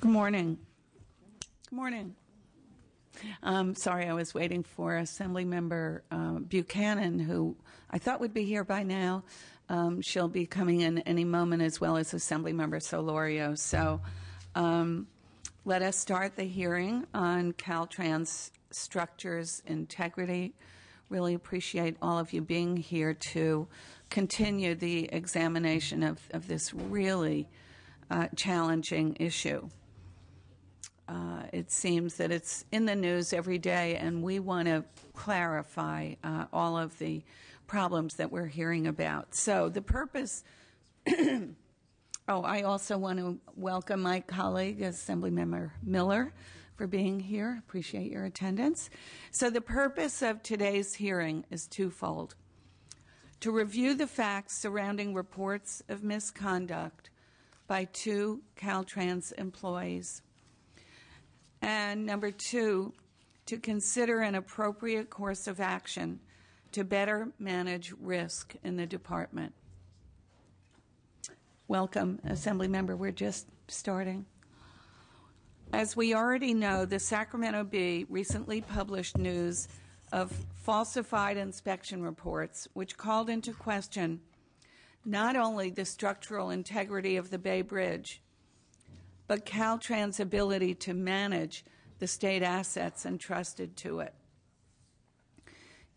Good morning. Good morning. Sorry, I was waiting for Assemblymember Buchanan, who I thought would be here by now. She'll be coming in any moment, as well as Assemblymember Solorio. So let us start the hearing on Caltrans Structures Integrity. Really appreciate all of you being here to continue the examination of this really challenging issue. It seems that it's in the news every day, and we want to clarify all of the problems that we're hearing about. So the purpose I also want to welcome my colleague, Assemblymember Miller, for being here. Appreciate your attendance. So the purpose of today's hearing is twofold: to review the facts surrounding reports of misconduct by two Caltrans employees, and number two, to consider an appropriate course of action to better manage risk in the department. Welcome, Assemblymember. We're just starting. As we already know, the Sacramento Bee recently published news of falsified inspection reports, which called into question not only the structural integrity of the Bay Bridge, but Caltrans' ability to manage the state assets entrusted to it.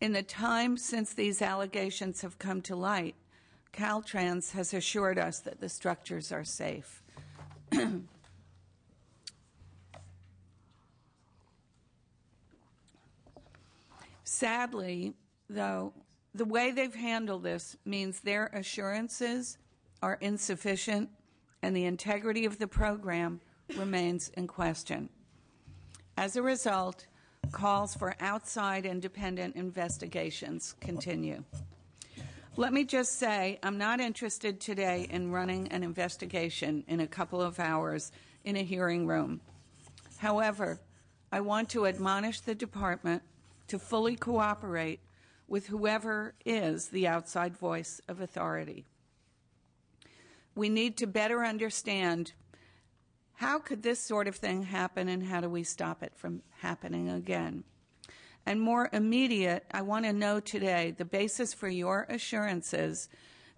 In the time since these allegations have come to light, Caltrans has assured us that the structures are safe. Sadly, though, the way they've handled this means their assurances are insufficient and the integrity of the program remains in question. As a result, calls for outside independent investigations continue. Let me just say, I'm not interested today in running an investigation in a couple of hours in a hearing room. However, I want to admonish the department to fully cooperate with whoever is the outside voice of authority. We need to better understand how could this sort of thing happen and how do we stop it from happening again. And more immediate, I want to know today the basis for your assurances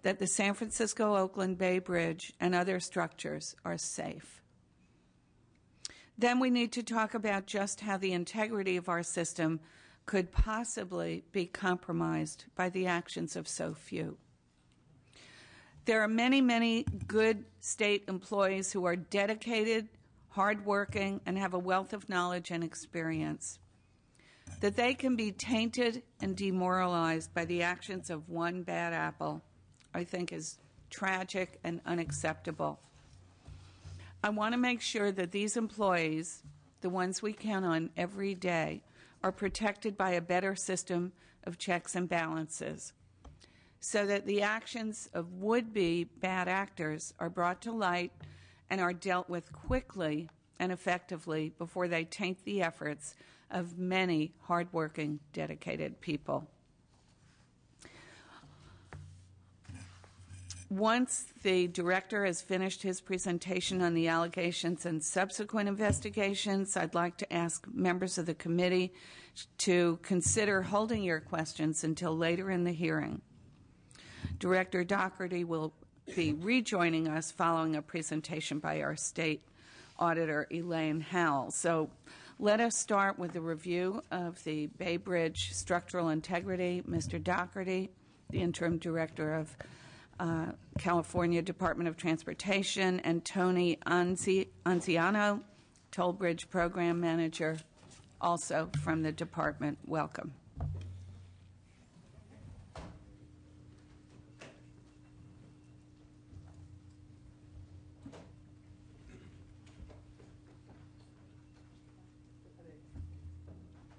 that the San Francisco-Oakland Bay Bridge and other structures are safe. Then we need to talk about just how the integrity of our system could possibly be compromised by the actions of so few. There are many, many good state employees who are dedicated, hardworking, and have a wealth of knowledge and experience. That they can be tainted and demoralized by the actions of one bad apple, I think, is tragic and unacceptable. I want to make sure that these employees, the ones we count on every day, are protected by a better system of checks and balances, so that the actions of would-be bad actors are brought to light and are dealt with quickly and effectively before they taint the efforts of many hardworking, dedicated people. Once the director has finished his presentation on the allegations and subsequent investigations, I'd like to ask members of the committee to consider holding your questions until later in the hearing. Director Doherty will be rejoining us following a presentation by our state auditor, Elaine Howell. So let us start with a review of the Bay Bridge structural integrity. Mr. Doherty, the interim director of California Department of Transportation, and Tony Anziano, Toll Bridge Program Manager, also from the department. Welcome.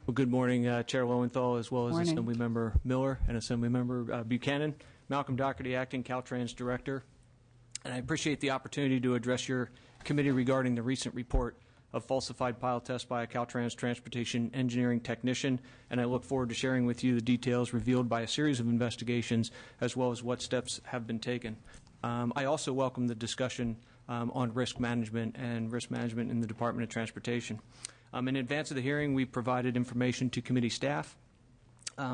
Well, good morning, Chair Lowenthal, as well as Assemblymember Miller and Assemblymember Buchanan. Malcolm Doherty, Acting Caltrans Director. And I appreciate the opportunity to address your committee regarding the recent report of falsified pile tests by a Caltrans transportation engineering technician, and I look forward to sharing with you the details revealed by a series of investigations as well as what steps have been taken. I also welcome the discussion on risk management and risk management in the Department of Transportation. In advance of the hearing, we provided information to committee staff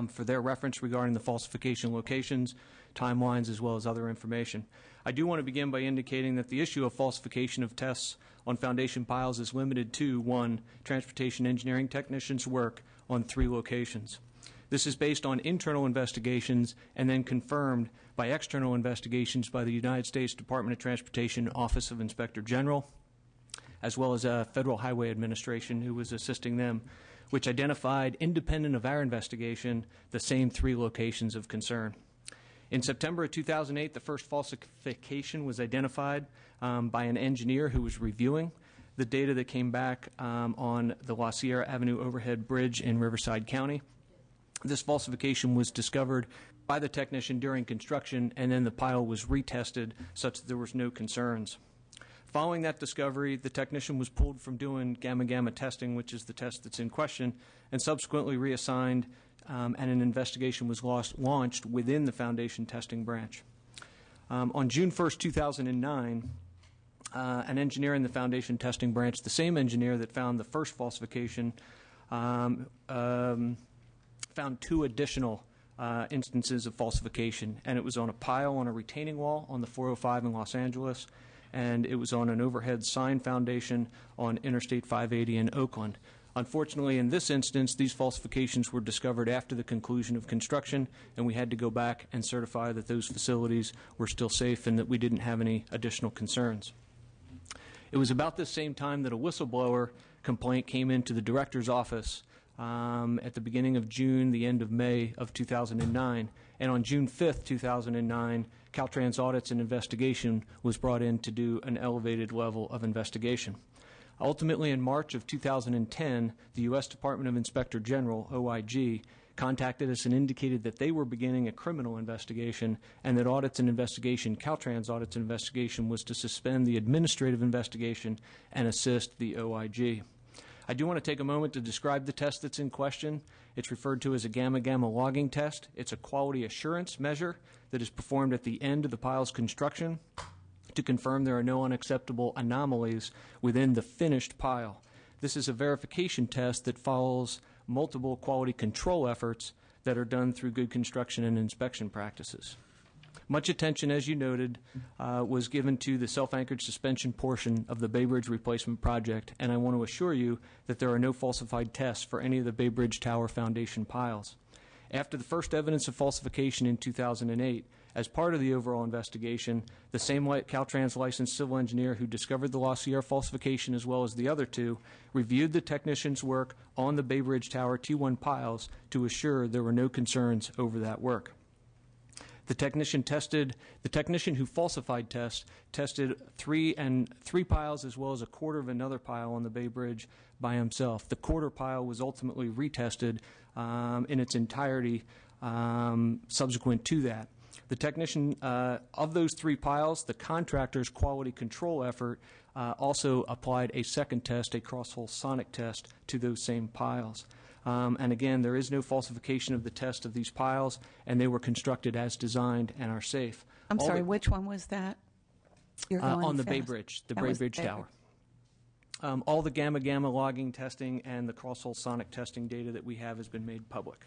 for their reference regarding the falsification locations, timelines, as well as other information. I do want to begin by indicating that the issue of falsification of tests on foundation piles is limited to, 1, transportation engineering technicians' work on 3 locations. This is based on internal investigations and then confirmed by external investigations by the United States Department of Transportation Office of Inspector General, as well as Federal Highway Administration, who was assisting them, which identified, independent of our investigation, the same 3 locations of concern. In September of 2008, the first falsification was identified by an engineer who was reviewing the data that came back on the La Sierra Avenue overhead bridge in Riverside County. This falsification was discovered by the technician during construction, and then the pile was retested such that there was no concerns. Following that discovery, the technician was pulled from doing gamma-gamma testing, which is the test that's in question, and subsequently reassigned, and an investigation was launched within the foundation testing branch. On June 1st, 2009, an engineer in the foundation testing branch, the same engineer that found the first falsification, found 2 additional instances of falsification, and it was on a pile on a retaining wall on the 405 in Los Angeles, and it was on an overhead sign foundation on Interstate 580 in Oakland. Unfortunately, in this instance, these falsifications were discovered after the conclusion of construction, and we had to go back and certify that those facilities were still safe and that we didn't have any additional concerns. It was about this same time that a whistleblower complaint came into the director's office at the beginning of June, the end of May of 2009. And on June 5th, 2009, Caltrans Audits and Investigation was brought in to do an elevated level of investigation. Ultimately, in March of 2010, the U.S. Department of Inspector General, OIG, contacted us and indicated that they were beginning a criminal investigation, and that Audits and Investigation, Caltrans Audits and Investigation, was to suspend the administrative investigation and assist the OIG. I do want to take a moment to describe the test that's in question. It's referred to as a gamma-gamma logging test. It's a quality assurance measure that is performed at the end of the pile's construction to confirm there are no unacceptable anomalies within the finished pile. This is a verification test that follows multiple quality control efforts that are done through good construction and inspection practices. Much attention, as you noted, was given to the self-anchored suspension portion of the Bay Bridge replacement project, and I want to assure you that there are no falsified tests for any of the Bay Bridge Tower foundation piles. After the first evidence of falsification in 2008, as part of the overall investigation, the same Caltrans licensed civil engineer who discovered the La Sierra falsification, as well as the other 2, reviewed the technician's work on the Bay Bridge Tower T1 piles to assure there were no concerns over that work. The technician who falsified tests tested 3 piles as well as a quarter of another pile on the Bay Bridge by himself. The quarter pile was ultimately retested in its entirety subsequent to that. The technician of those 3 piles, the contractor's quality control effort also applied a second test, a cross-hole sonic test, to those same piles. And again, there is no falsification of the test of these piles, and they were constructed as designed and are safe. I'm sorry, which one was that? You're going on the fast. Bay Bridge, the Bay Bridge Tower. All the gamma-gamma logging testing and the cross-hole sonic testing data that we have has been made public.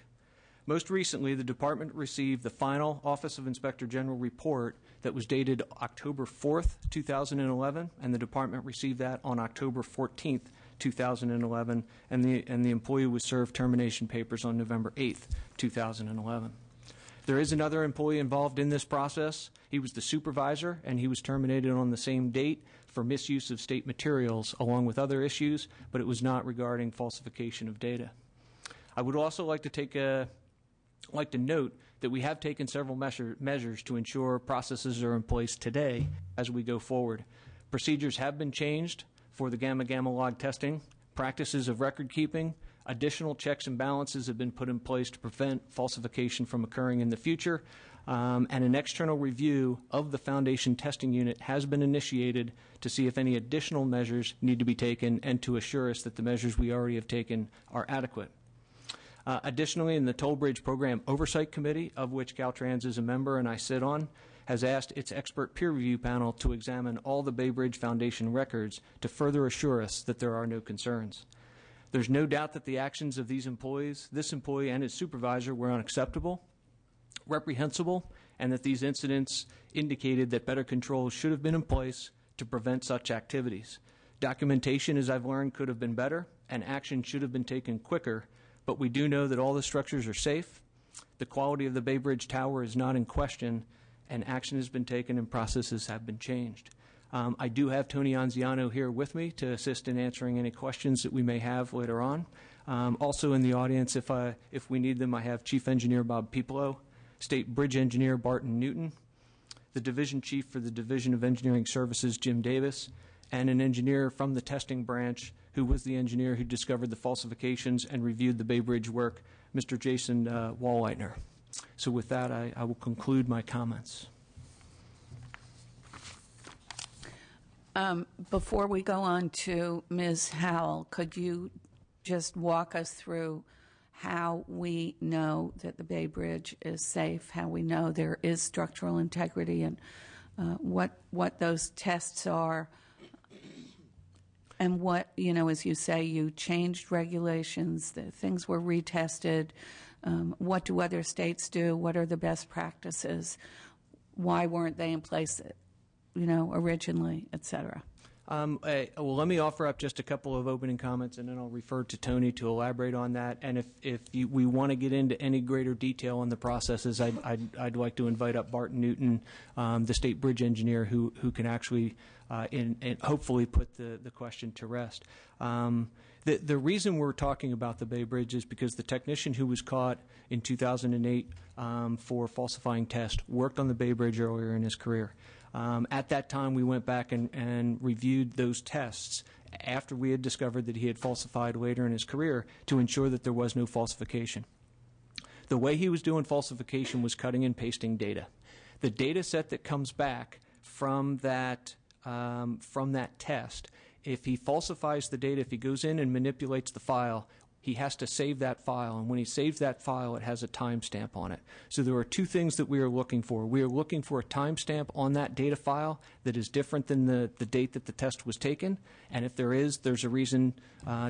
Most recently, the Department received the final Office of Inspector General report that was dated October 4th, 2011, and the Department received that on October 14th, 2011, and the employee was served termination papers on November 8th, 2011. There is another employee involved in this process. He was the supervisor, and he was terminated on the same date for misuse of state materials, along with other issues, but it was not regarding falsification of data. I would also like to note that we have taken several measures to ensure processes are in place today as we go forward. Procedures have been changed for the gamma-gamma log testing, practices of record keeping, additional checks and balances have been put in place to prevent falsification from occurring in the future, and an external review of the foundation testing unit has been initiated to see if any additional measures need to be taken and to assure us that the measures we already have taken are adequate. Additionally, in the Toll Bridge Program Oversight Committee, of which Caltrans is a member and I sit on, has asked its expert peer review panel to examine all the Bay Bridge Foundation records to further assure us that there are no concerns. There's no doubt that the actions of these employees, this employee and his supervisor, were unacceptable, reprehensible, and that these incidents indicated that better controls should have been in place to prevent such activities. Documentation, as I've learned, could have been better, and action should have been taken quicker, but we do know that all the structures are safe, the quality of the Bay Bridge Tower is not in question, and action has been taken and processes have been changed. I do have Tony Anziano here with me to assist in answering any questions that we may have later on. Also in the audience, if we need them, I have Chief Engineer Bob Pipolo, State Bridge Engineer Barton Newton, the Division Chief for the Division of Engineering Services, Jim Davis, and an engineer from the testing branch who was the engineer who discovered the falsifications and reviewed the Bay Bridge work, Mr. Jason Wallleitner. So with that, I will conclude my comments. Before we go on to Ms. Howell, could you just walk us through how we know that the Bay Bridge is safe, how we know there is structural integrity, and what those tests are, and what, as you say, you changed regulations, things were retested. What do other states do? What are the best practices? Why weren't they in place originally, et cetera? Well, let me offer up just a couple of opening comments, and then I'll refer to Tony to elaborate on that. And if we want to get into any greater detail on the processes, I'd like to invite up Barton Newton, the state bridge engineer, who can actually and hopefully put the question to rest. The reason we're talking about the Bay Bridge is because the technician who was caught in 2008 for falsifying tests worked on the Bay Bridge earlier in his career. At that time, we went back and reviewed those tests after we had discovered that he had falsified later in his career to ensure that there was no falsification. The way he was doing falsification was cutting and pasting data. The data set that comes back from that test, if he falsifies the data, if he goes in and manipulates the file, he has to save that file, and when he saves that file, it has a timestamp on it. So there are two things that we are looking for. We are looking for a timestamp on that data file that is different than the date that the test was taken, and if there is, there's a reason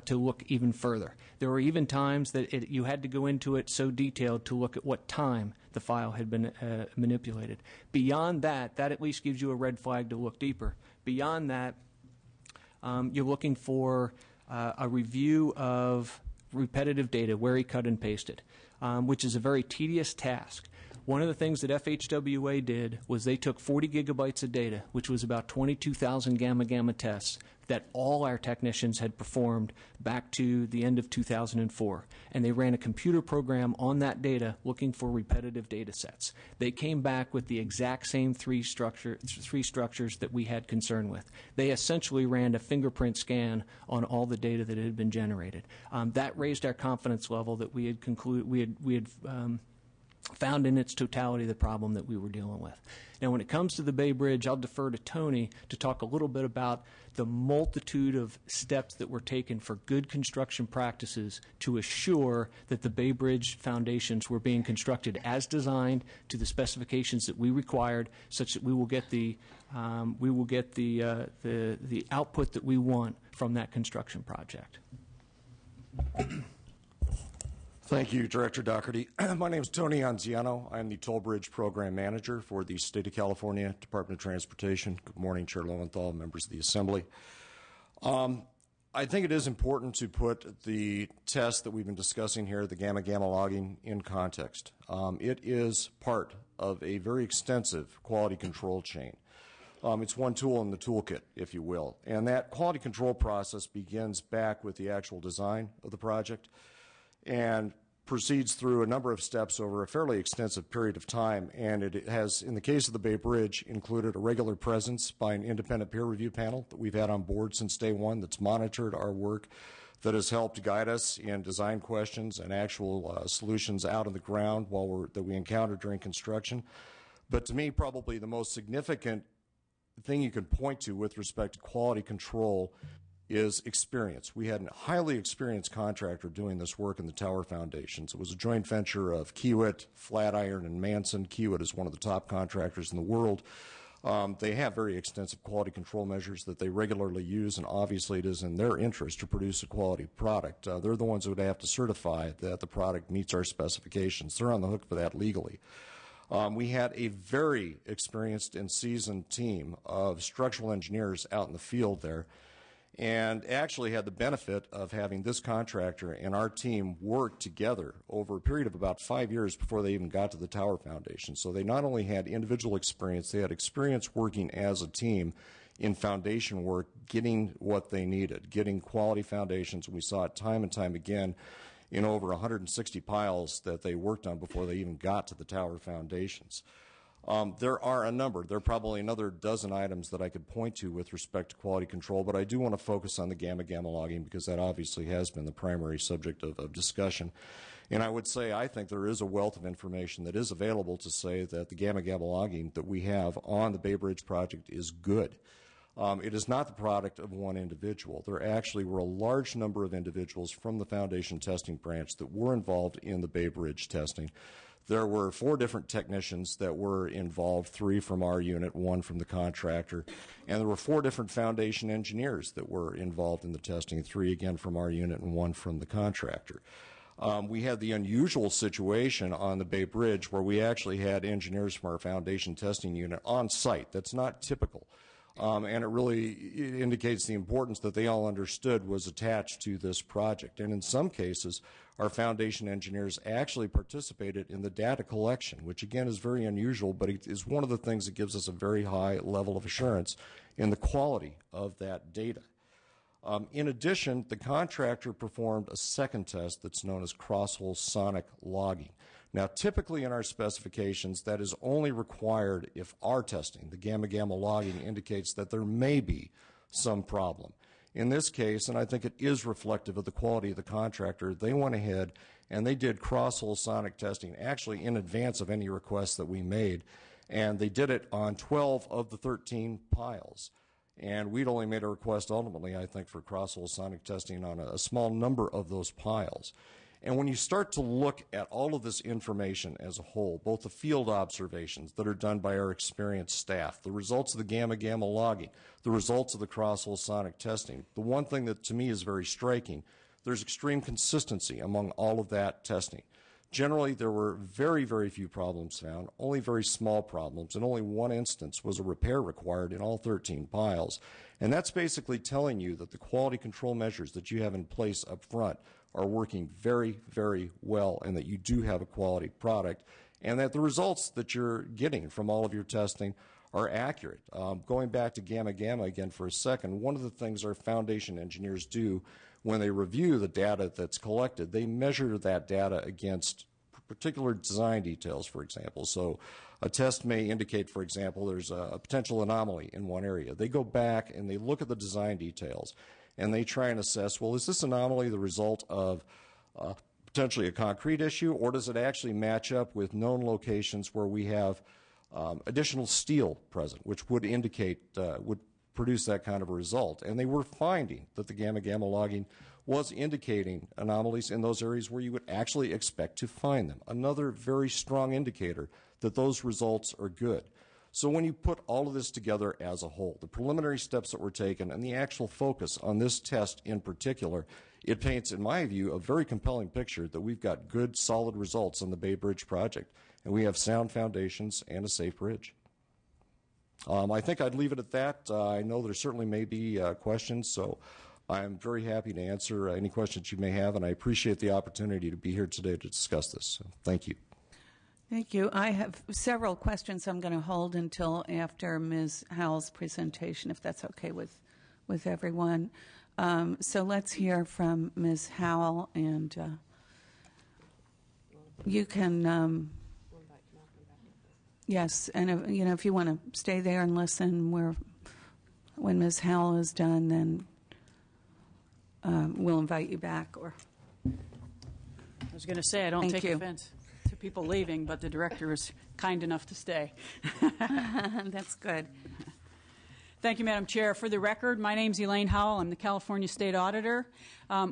to look even further. There were even times that you had to go into it so detailed to look at what time the file had been manipulated. Beyond that, that at least gives you a red flag to look deeper. Beyond that, you're looking for a review of repetitive data where he cut and pasted, which is a very tedious task. One of the things that FHWA did was they took 40 gigabytes of data, which was about 22,000 gamma tests that all our technicians had performed back to the end of 2004. And they ran a computer program on that data looking for repetitive data sets. They came back with the exact same three structures that we had concern with. They essentially ran a fingerprint scan on all the data that had been generated. That raised our confidence level that we had found in its totality the problem that we were dealing with. Now, when it comes to the Bay Bridge, I'll defer to Tony to talk a little bit about the multitude of steps that were taken for good construction practices to assure that the Bay Bridge foundations were being constructed as designed to the specifications that we required, such that we will get the output that we want from that construction project. Thank you, Director Doherty. My name is Tony Anziano. I'm the Toll Bridge Program Manager for the State of California Department of Transportation. Good morning, Chair Lowenthal, members of the Assembly. I think it is important to put the test that we've been discussing here, the gamma logging, in context. It is part of a very extensive quality control chain. It's one tool in the toolkit, if you will. And that quality control process begins back with the actual design of the project and proceeds through a number of steps over a fairly extensive period of time. And it has, in the case of the Bay Bridge, included a regular presence by an independent peer review panel that we've had on board since day one that's monitored our work, that has helped guide us in design questions and actual solutions out on the ground that we encountered during construction. But to me, probably the most significant thing you can point to with respect to quality control is experience. We had a highly experienced contractor doing this work in the tower foundations. It was a joint venture of Kiewit, Flatiron, and Manson. Kiewit is one of the top contractors in the world. They have very extensive quality control measures that they regularly use, and obviously it is in their interest to produce a quality product. They're the ones who would have to certify that the product meets our specifications. They're on the hook for that legally. We had a very experienced and seasoned team of structural engineers out in the field there, and actually had the benefit of having this contractor and our team work together over a period of about 5 years before they even got to the tower foundation. So they not only had individual experience, they had experience working as a team in foundation work, getting what they needed, getting quality foundations. And we saw it time and time again in over 160 piles that they worked on before they even got to the tower foundations. There are a number. There are probably another dozen items that I could point to with respect to quality control, but I do want to focus on the gamma-gamma logging because that obviously has been the primary subject of discussion. And I would say I think there is a wealth of information that is available to say that the gamma-gamma logging that we have on the Bay Bridge project is good. It is not the product of one individual. There actually were a large number of individuals from the foundation testing branch that were involved in the Bay Bridge testing. There were 4 different technicians that were involved, 3 from our unit, 1 from the contractor, and there were 4 different foundation engineers that were involved in the testing, 3 again from our unit and 1 from the contractor. We had the unusual situation on the Bay Bridge where we actually had engineers from our foundation testing unit on site. That's not typical. And it really indicates the importance that they all understood was attached to this project. And in some cases, our foundation engineers actually participated in the data collection, which again is very unusual, but it is one of the things that gives us a very high level of assurance in the quality of that data. In addition, the contractor performed a second test that's known as cross-hole sonic logging. Now, typically in our specifications, that is only required if our testing, the gamma-gamma logging, indicates that there may be some problem. In this case, and I think it is reflective of the quality of the contractor, they went ahead and they did cross-hole sonic testing actually in advance of any requests that we made, and they did it on 12 of the 13 piles. And we'd only made a request ultimately, I think, for cross-hole sonic testing on a small number of those piles. And when you start to look at all of this information as a whole, both the field observations that are done by our experienced staff, the results of the gamma-gamma logging, the results of the cross-hole sonic testing, the one thing that to me is very striking, there's extreme consistency among all of that testing. Generally, there were very, very few problems found, only very small problems, and only one instance was a repair required in all 13 piles. And that's basically telling you that the quality control measures that you have in place up front are working very, very well, and that you do have a quality product, and that the results that you're getting from all of your testing are accurate. Going back to gamma-gamma again for a second, one of the things our foundation engineers do when they review the data that's collected, they measure that data against particular design details, for example. So a test may indicate, for example, there's a potential anomaly in one area. They go back and they look at the design details and they try and assess, well, is this anomaly the result of potentially a concrete issue, or does it actually match up with known locations where we have additional steel present, which would indicate, would produce that kind of a result? And they were finding that the gamma-gamma logging was indicating anomalies in those areas where you would actually expect to find them. Another very strong indicator that those results are good. So when you put all of this together as a whole, the preliminary steps that were taken and the actual focus on this test in particular, it paints, in my view, a very compelling picture that we've got good, solid results on the Bay Bridge project, and we have sound foundations and a safe bridge. I think I'd leave it at that. I know there certainly may be questions, so I'm very happy to answer any questions you may have, and I appreciate the opportunity to be here today to discuss this. So, thank you. Thank you. I have several questions I'm going to hold until after Ms. Howell's presentation, if that's okay with everyone. So let's hear from Ms. Howell, and you can, yes, and if you want to stay there and listen, when Ms. Howell is done, then we'll invite you back. Or I was going to say, I don't take offense to people leaving, but the director is kind enough to stay. That's good. Thank you, Madam Chair. For the record, my name's Elaine Howell. I'm the California State Auditor.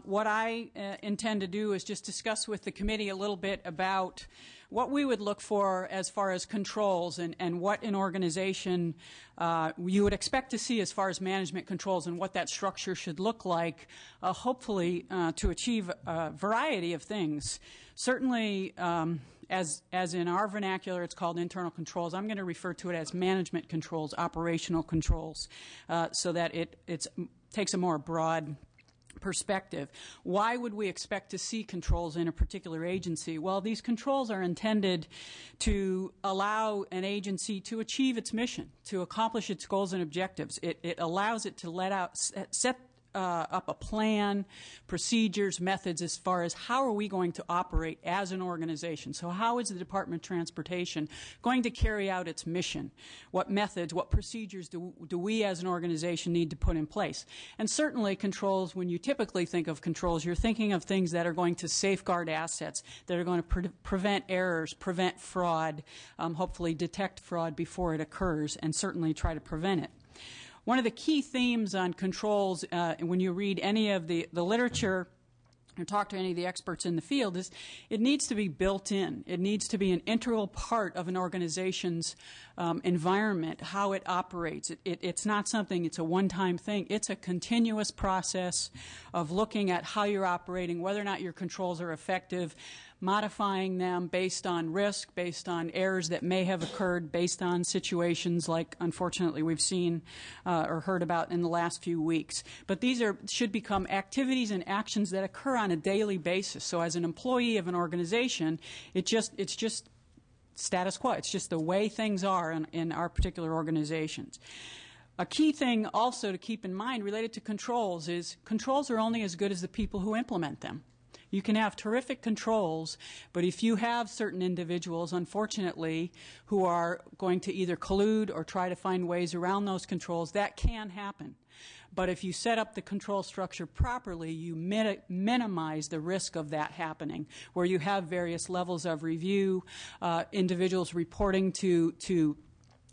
What I intend to do is just discuss with the committee a little bit about what we would look for as far as controls and what an organization you would expect to see as far as management controls and what that structure should look like, hopefully to achieve a variety of things. Certainly, as in our vernacular, it's called internal controls. I'm going to refer to it as management controls, operational controls, so that it takes a more broad perspective. Why would we expect to see controls in a particular agency? Well, these controls are intended to allow an agency to achieve its mission, to accomplish its goals and objectives. It allows it to set up a plan, procedures, methods as far as how are we going to operate as an organization. So how is the Department of Transportation going to carry out its mission? What methods, what procedures do we as an organization need to put in place? And certainly controls, when you typically think of controls, you're thinking of things that are going to safeguard assets, that are going to prevent errors, prevent fraud, hopefully detect fraud before it occurs, and certainly try to prevent it. One of the key themes on controls, when you read any of the literature or talk to any of the experts in the field, is it needs to be built in. It needs to be an integral part of an organization's environment, how it operates. It's not something, it's a one-time thing. It's a continuous process of looking at how you're operating, whether or not your controls are effective, modifying them based on risk, based on errors that may have occurred, based on situations like, unfortunately, we've seen or heard about in the last few weeks. But these should become activities and actions that occur on a daily basis. So as an employee of an organization, it's just status quo. It's just the way things are in our particular organizations. A key thing also to keep in mind related to controls is controls are only as good as the people who implement them. You can have terrific controls, but if you have certain individuals, unfortunately, who are going to either collude or try to find ways around those controls, that can happen. But if you set up the control structure properly, you minimize the risk of that happening, where you have various levels of review, individuals reporting to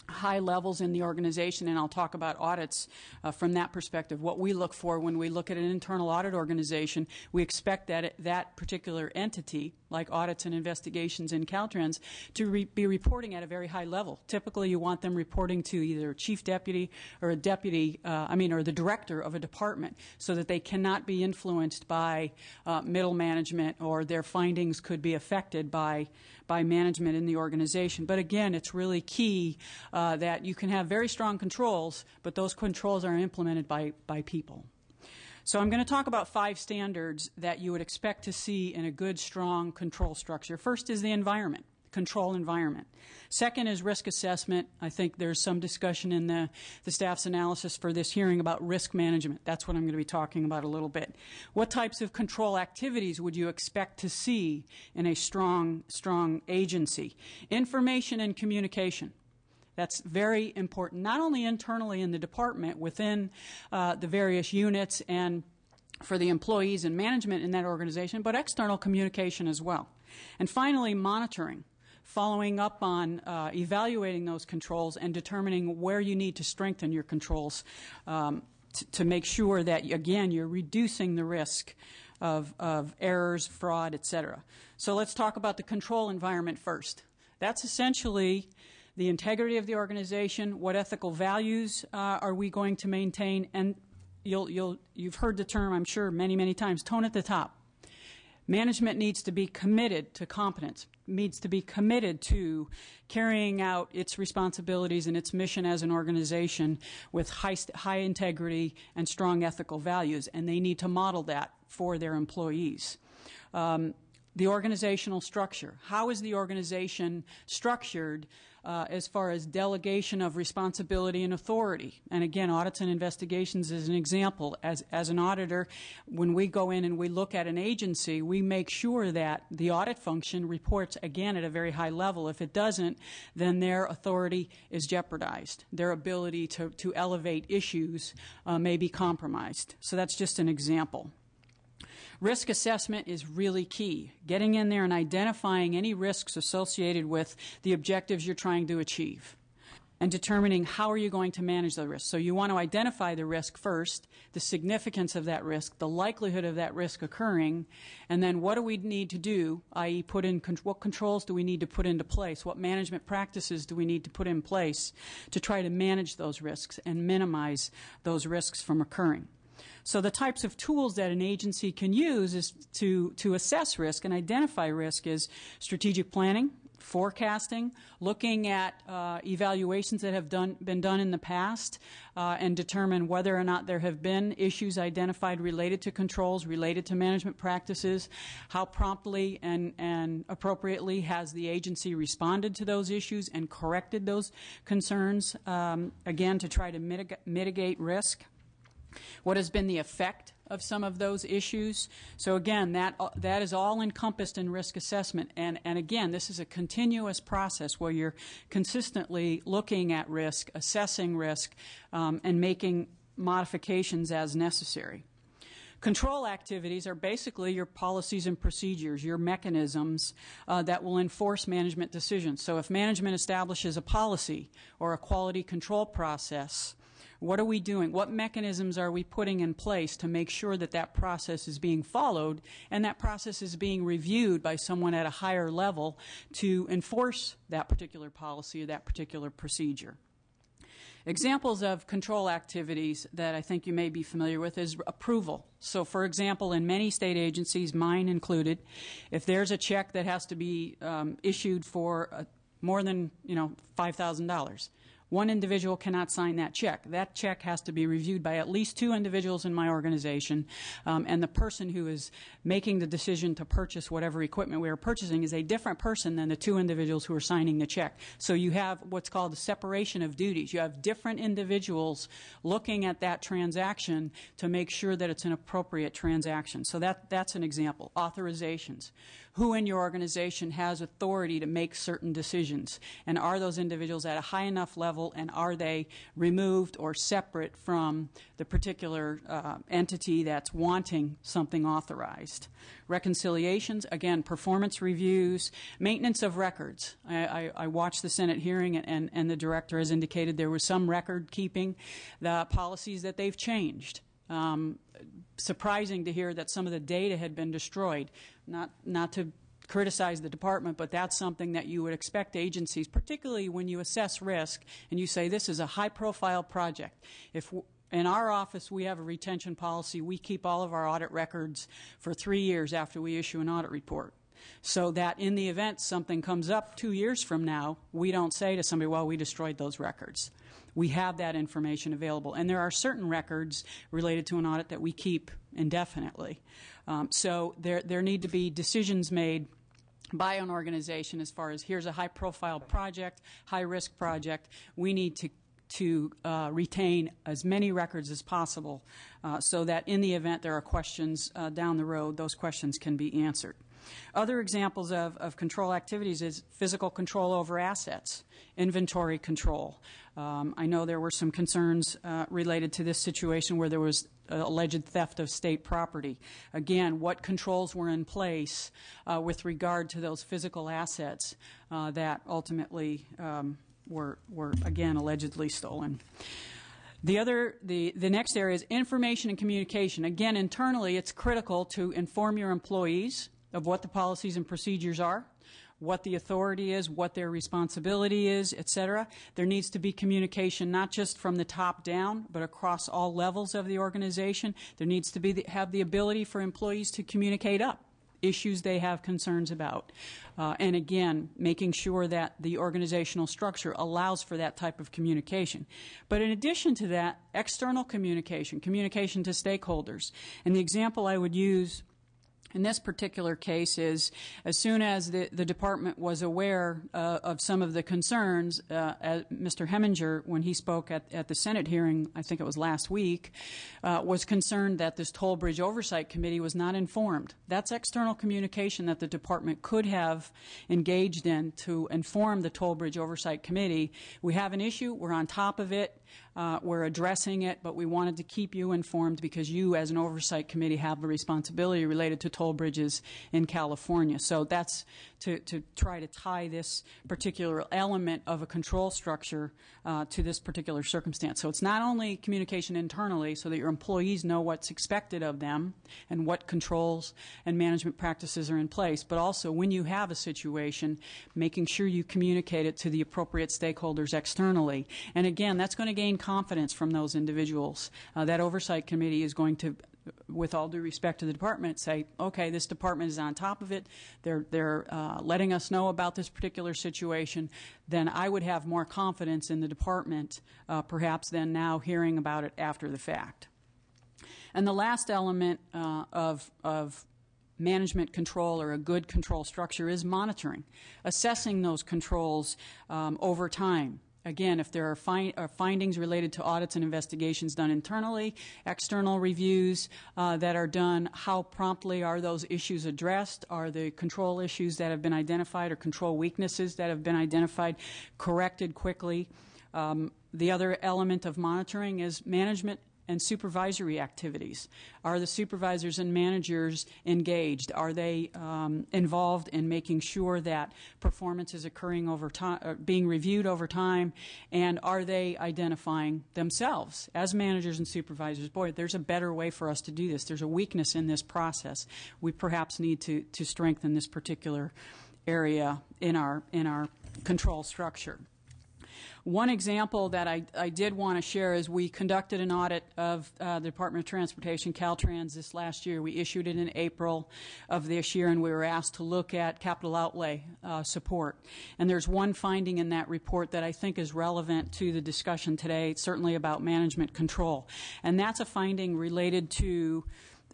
high levels in the organization, and I'll talk about audits from that perspective. What we look for when we look at an internal audit organization, we expect that particular entity, like audits and investigations in Caltrans, to be reporting at a very high level. Typically, you want them reporting to either a chief deputy or a deputy, or the director of a department, so that they cannot be influenced by middle management, or their findings could be affected by management in the organization. But again, it's really key that you can have very strong controls, but those controls are implemented by people. So I'm going to talk about 5 standards that you would expect to see in a good, strong control structure. First is the environment, control environment. Second is risk assessment. I think there's some discussion in the staff's analysis for this hearing about risk management. That's what I'm going to be talking about a little bit. What types of control activities would you expect to see in a strong agency? Information and communication. That's very important, not only internally in the department, within the various units and for the employees and management in that organization, but external communication as well. And finally, monitoring, following up on evaluating those controls and determining where you need to strengthen your controls to make sure that, again, you're reducing the risk of errors, fraud, et cetera. So let's talk about the control environment first. That's essentially the integrity of the organization, what ethical values are we going to maintain, and you've heard the term, I'm sure, many, many times, tone at the top. Management needs to be committed to competence, needs to be committed to carrying out its responsibilities and its mission as an organization with high integrity and strong ethical values, and they need to model that for their employees. The organizational structure. How is the organization structured as far as delegation of responsibility and authority? And again, audits and investigations is an example. As an auditor, when we go in and we look at an agency, we make sure that the audit function reports, again, at a very high level. If it doesn't, then their authority is jeopardized. Their ability to elevate issues may be compromised. So that's just an example. Risk assessment is really key. Getting in there and identifying any risks associated with the objectives you're trying to achieve. and determining how are you going to manage the risk. So you want to identify the risk first, the significance of that risk, the likelihood of that risk occurring, and then what do we need to do, i.e. what controls do we need to put into place, what management practices do we need to put in place to try to manage those risks and minimize those risks from occurring. So the types of tools that an agency can use is to assess risk and identify risk is strategic planning, forecasting, looking at evaluations that have been done in the past and determine whether or not there have been issues identified related to controls, related to management practices, how promptly and appropriately has the agency responded to those issues and corrected those concerns, again, to try to mitigate risk. What has been the effect of some of those issues? So again, that is all encompassed in risk assessment. And again, this is a continuous process where you're consistently looking at risk, assessing risk, and making modifications as necessary. Control activities are basically your policies and procedures, your mechanisms that will enforce management decisions. So if management establishes a policy or a quality control process, what are we doing? What mechanisms are we putting in place to make sure that that process is being followed and that process is being reviewed by someone at a higher level to enforce that particular policy or that particular procedure? Examples of control activities that I think you may be familiar with is approval. So, for example, in many state agencies, mine included, if there's a check that has to be issued for more than $5,000, one individual cannot sign that check. That check has to be reviewed by at least 2 individuals in my organization, and the person who is making the decision to purchase whatever equipment we are purchasing is a different person than the 2 individuals who are signing the check. So you have what's called a separation of duties. You have different individuals looking at that transaction to make sure that it's an appropriate transaction. So that's an example. Authorizations. Who in your organization has authority to make certain decisions? And are those individuals at a high enough level, and are they removed or separate from the particular entity that's wanting something authorized? Reconciliations, again, performance reviews, maintenance of records. I watched the Senate hearing, and the director has indicated there was some record keeping, the policies that they've changed. Surprising to hear that some of the data had been destroyed. Not to criticize the department, but that's something that you would expect agencies, particularly when you assess risk and you say this is a high-profile project. If in our office we have a retention policy, we keep all of our audit records for 3 years after we issue an audit report. So that in the event something comes up 2 years from now, we don't say to somebody, well, we destroyed those records. We have that information available. And there are certain records related to an audit that we keep indefinitely. So there need to be decisions made by an organization as far as here's a high-profile project, high-risk project. We need to retain as many records as possible so that in the event there are questions down the road, those questions can be answered. Other examples of control activities is physical control over assets, inventory control. I know there were some concerns related to this situation where there was alleged theft of state property. Again, what controls were in place with regard to those physical assets that ultimately were again allegedly stolen. The next area is information and communication. Again, internally, it's critical to inform your employees of what the policies and procedures are, what the authority is, what their responsibility is, et cetera. There needs to be communication not just from the top down, but across all levels of the organization. There needs to have the ability for employees to communicate up issues they have concerns about. And again, making sure that the organizational structure allows for that type of communication. But in addition to that, external communication, communication to stakeholders. And the example I would use in this particular case is as soon as the department was aware of some of the concerns, Mr. Heminger, when he spoke at the Senate hearing, I think it was last week, was concerned that this Toll Bridge Oversight Committee was not informed. That's external communication that the department could have engaged in to inform the Toll Bridge Oversight Committee. We have an issue. We're on top of it. We're addressing it, but we wanted to keep you informed because you, as an oversight committee, have a responsibility related to toll bridges in California. So that's to try to tie this particular element of a control structure to this particular circumstance. So it's not only communication internally so that your employees know what's expected of them and what controls and management practices are in place, but also when you have a situation, making sure you communicate it to the appropriate stakeholders externally. And again, that's going to gain confidence from those individuals. That oversight committee is going to, with all due respect to the department, say, okay, this department is on top of it. They're letting us know about this particular situation. Then I would have more confidence in the department, perhaps than now hearing about it after the fact. And the last element of management control or a good control structure is monitoring, assessing those controls over time. Again, if there are findings related to audits and investigations done internally, external reviews that are done, how promptly are those issues addressed? Are the control issues that have been identified or control weaknesses that have been identified corrected quickly? The other element of monitoring is management and supervisory activities. Are the supervisors and managers engaged? Are they involved in making sure that performance is occurring over time, being reviewed over time, and are they identifying themselves as managers and supervisors? Boy, there's a better way for us to do this. There's a weakness in this process. We perhaps need to strengthen this particular area in our control structure. One example that I did want to share is we conducted an audit of the Department of Transportation, Caltrans, this last year. We issued it in April of this year, and we were asked to look at capital outlay support. And there's one finding in that report that I think is relevant to the discussion today, certainly about management control. And that's a finding related to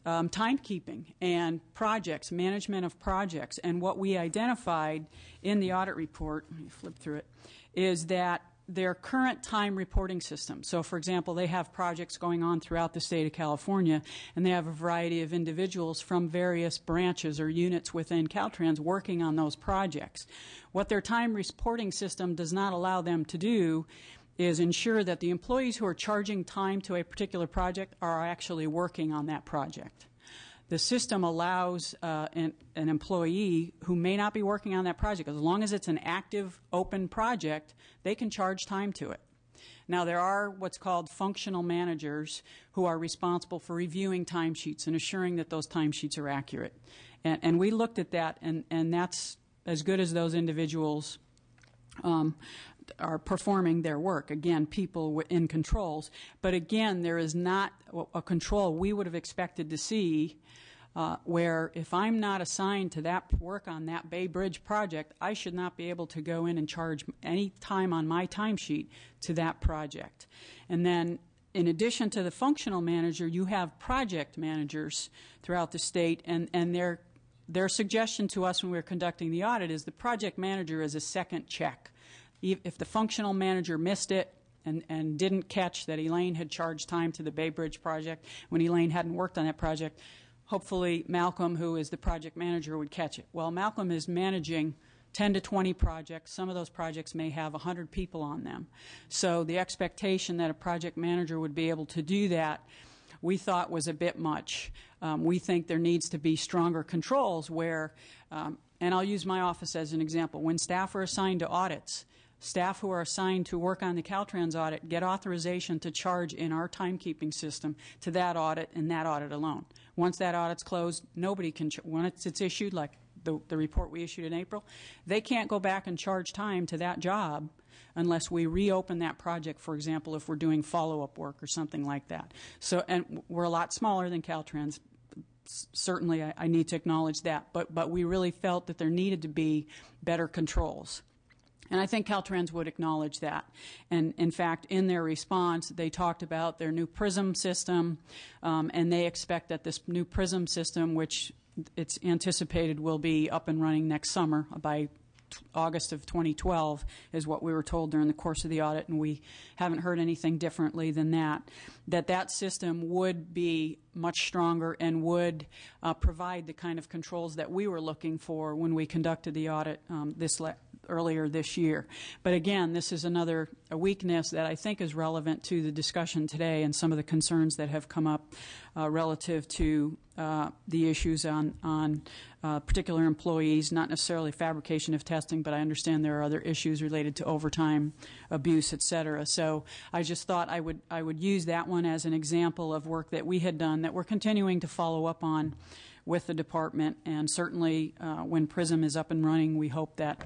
timekeeping and projects, management of projects. And what we identified in the audit report, let me flip through it, is that their current time reporting system. So, for example, they have projects going on throughout the state of California, and they have a variety of individuals from various branches or units within Caltrans working on those projects. What their time reporting system does not allow them to do is ensure that the employees who are charging time to a particular project are actually working on that project. The system allows an employee who may not be working on that project, as long as it's an active, open project, they can charge time to it. Now, there are what's called functional managers who are responsible for reviewing timesheets and assuring that those timesheets are accurate. And we looked at that, and that's as good as those individuals are performing their work. Again, people in controls. But again, there is not a control we would have expected to see where if I'm not assigned to that work on that Bay Bridge project, I should not be able to go in and charge any time on my timesheet to that project. And then in addition to the functional manager, you have project managers throughout the state, and their suggestion to us when we were conducting the audit is the project manager is a second check. If the functional manager missed it and didn't catch that Elaine had charged time to the Bay Bridge project when Elaine hadn't worked on that project, hopefully Malcolm, who is the project manager, would catch it. Well, Malcolm is managing 10 to 20 projects. Some of those projects may have 100 people on them. So the expectation that a project manager would be able to do that we thought was a bit much. We think there needs to be stronger controls where, and I'll use my office as an example, when staff are assigned to audits, staff who are assigned to work on the Caltrans audit get authorization to charge in our timekeeping system to that audit and that audit alone. Once that audit's closed, nobody can, once it's issued, like the report we issued in April, they can't go back and charge time to that job unless we reopen that project, for example, if we're doing follow-up work or something like that. So, and we're a lot smaller than Caltrans. Certainly, I need to acknowledge that, but we really felt that there needed to be better controls. And I think Caltrans would acknowledge that. And in fact, in their response, they talked about their new PRISM system, and they expect that this new PRISM system, which it's anticipated will be up and running next summer by August of 2012, is what we were told during the course of the audit, and we haven't heard anything differently than that, that system would be much stronger and would provide the kind of controls that we were looking for when we conducted the audit earlier this year. But again, this is another weakness that I think is relevant to the discussion today and some of the concerns that have come up relative to the issues on particular employees, not necessarily fabrication of testing, but I understand there are other issues related to overtime abuse, et cetera. So I just thought I would use that one as an example of work that we had done that we're continuing to follow up on with the department, and certainly when PRISM is up and running, we hope that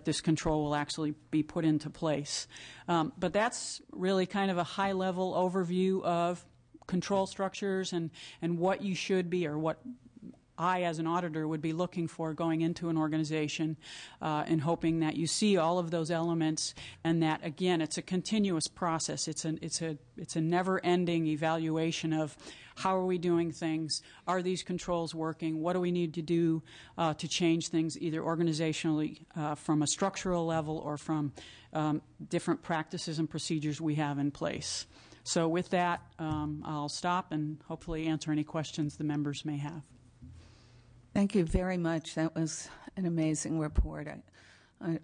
this control will actually be put into place. But that's really kind of a high-level overview of control structures and what you should be, or what I as an auditor would be looking for going into an organization, and hoping that you see all of those elements, and that again it's a continuous process. It's a never-ending evaluation of how are we doing things, are these controls working, what do we need to do to change things either organizationally from a structural level or from different practices and procedures we have in place. So with that, I'll stop and hopefully answer any questions the members may have. Thank you very much. That was an amazing report.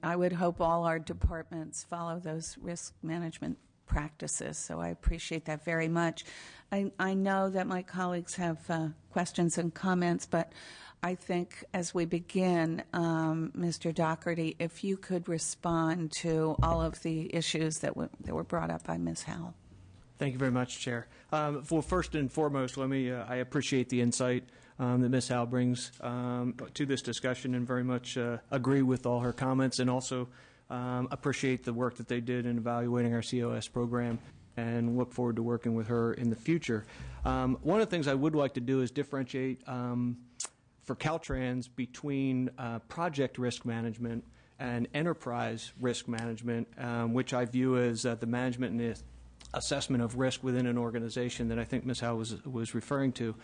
I would hope all our departments follow those risk management practices, so I appreciate that very much. I know that my colleagues have questions and comments, but I think as we begin, Mr. Dougherty, if you could respond to all of the issues that were brought up by Ms. Howell. Thank you very much, Chair. Well, first and foremost, I appreciate the insight that Ms. Howell brings to this discussion, and very much agree with all her comments, and also appreciate the work that they did in evaluating our COS program, and look forward to working with her in the future. One of the things I would like to do is differentiate for Caltrans between project risk management and enterprise risk management, which I view as the management and the assessment of risk within an organization that I think Ms. Howe was referring to.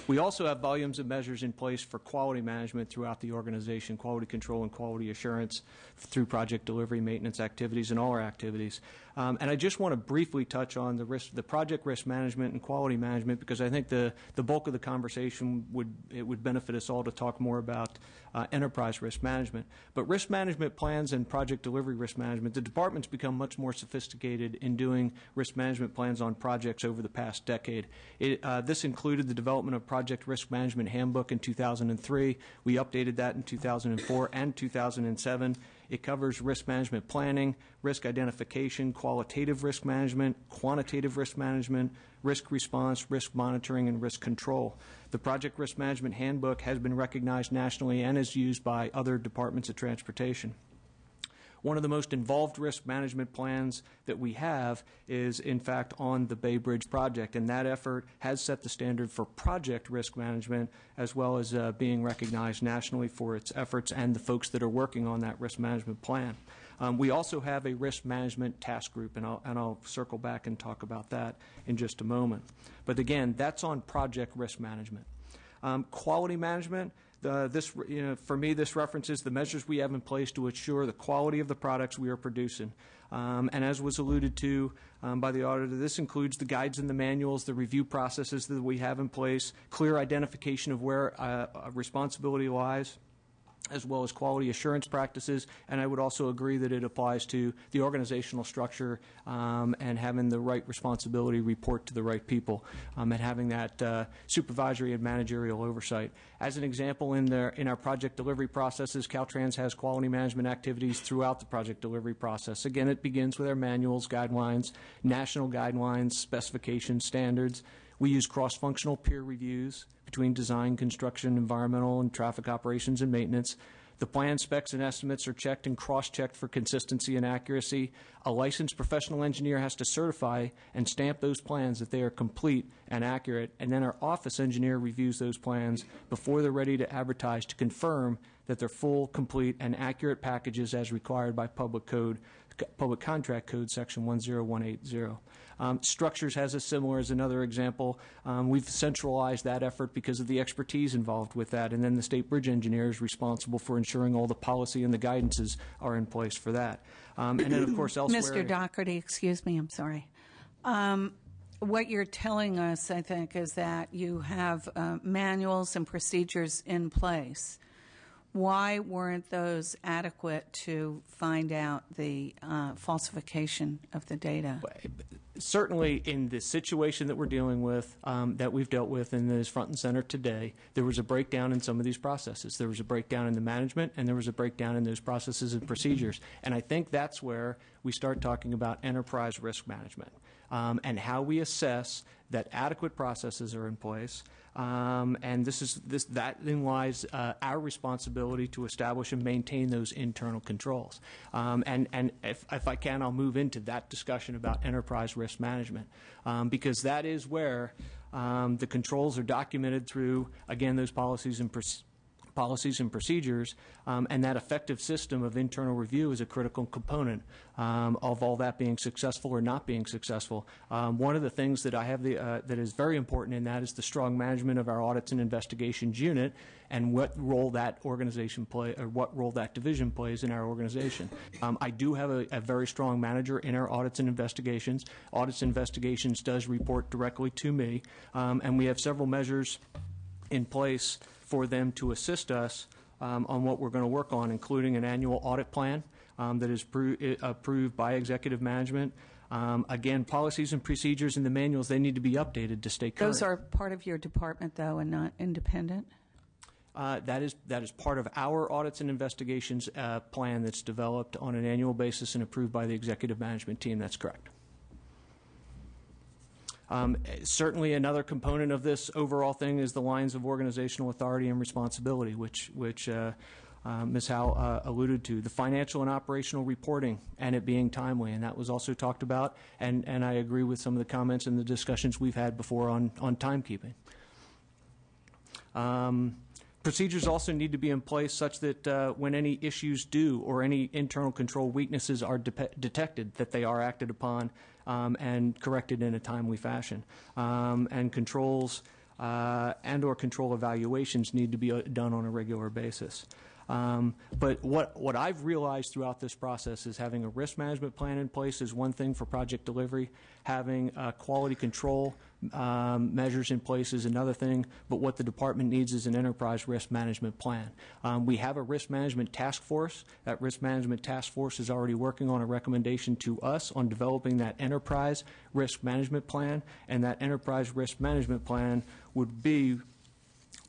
We also have volumes of measures in place for quality management throughout the organization, quality control and quality assurance through project delivery, maintenance activities, and all our activities. And I just want to briefly touch on the project risk management and quality management, because I think the bulk of the conversation would benefit us all to talk more about enterprise risk management. But risk management plans and project delivery risk management, the department's become much more sophisticated in doing risk management plans on projects over the past decade. This included the development of Project Risk Management Handbook in 2003. We updated that in 2004 and 2007. It covers risk management planning, risk identification, qualitative risk management, quantitative risk management, risk response, risk monitoring, and risk control. The Project Risk Management Handbook has been recognized nationally and is used by other departments of transportation. One of the most involved risk management plans that we have is, in fact, on the Bay Bridge project, and that effort has set the standard for project risk management, as well as being recognized nationally for its efforts and the folks that are working on that risk management plan. We also have a risk management task group, and I'll circle back and talk about that in just a moment. But again, that's on project risk management. Quality management. For me, this references the measures we have in place to ensure the quality of the products we are producing. And as was alluded to by the auditor, this includes the guides and the manuals, the review processes that we have in place, clear identification of where responsibility lies, as well as quality assurance practices. And I would also agree that it applies to the organizational structure and having the right responsibility report to the right people, and having that supervisory and managerial oversight. As an example, in our project delivery processes, Caltrans has quality management activities throughout the project delivery process. Again, it begins with our manuals, guidelines, national guidelines, specifications, standards. We use cross-functional peer reviews between design, construction, environmental, and traffic operations and maintenance. The plan specs and estimates are checked and cross-checked for consistency and accuracy. A licensed professional engineer has to certify and stamp those plans that they are complete and accurate, and then our office engineer reviews those plans before they're ready to advertise to confirm that they're full, complete, and accurate packages as required by Public Contract Code Section 10180. Structures has a similar as another example. We've centralized that effort because of the expertise involved with that, and then the state bridge engineer is responsible for ensuring all the policy and the guidances are in place for that. And then, of course, elsewhere... Mr. Dougherty, excuse me, I'm sorry. What you're telling us, I think, is that you have manuals and procedures in place. why weren't those adequate to find out the falsification of the data? Certainly, in the situation that we're dealing with, that we've dealt with and that is front and center today, there was a breakdown in some of these processes. There was a breakdown in the management, and there was a breakdown in those processes and procedures. And I think that's where we start talking about enterprise risk management and how we assess that adequate processes are in place. And that then lies our responsibility to establish and maintain those internal controls. And if I can, I'll move into that discussion about enterprise risk management, because that is where the controls are documented through, again, those policies and procedures, and that effective system of internal review is a critical component of all that being successful or not being successful. One of the things that I have that is very important in that is the strong management of our audits and investigations unit and what role that organization or what role that division plays in our organization. I do have a very strong manager in our audits and investigations. Audits and investigations does report directly to me, and we have several measures in place for them to assist us on what we're going to work on, including an annual audit plan that is approved by executive management. Again, policies and procedures in the manuals, they need to be updated to stay current. Those are part of your department, though, and not independent? That is part of our audits and investigations plan that's developed on an annual basis and approved by the executive management team. That's correct. Certainly another component of this overall thing is the lines of organizational authority and responsibility, which Ms. Howell alluded to. The financial and operational reporting and it being timely, and that was also talked about, and I agree with some of the comments and the discussions we've had before on timekeeping. Procedures also need to be in place such that when any issues do or any internal control weaknesses are detected, that they are acted upon and corrected in a timely fashion. And controls and or control evaluations need to be done on a regular basis. But what I've realized throughout this process is having a risk management plan in place is one thing for project delivery. Having quality control measures in place is another thing, but what the department needs is an enterprise risk management plan. We have a risk management task force. That risk management task force is already working on a recommendation to us on developing that enterprise risk management plan, and that enterprise risk management plan would be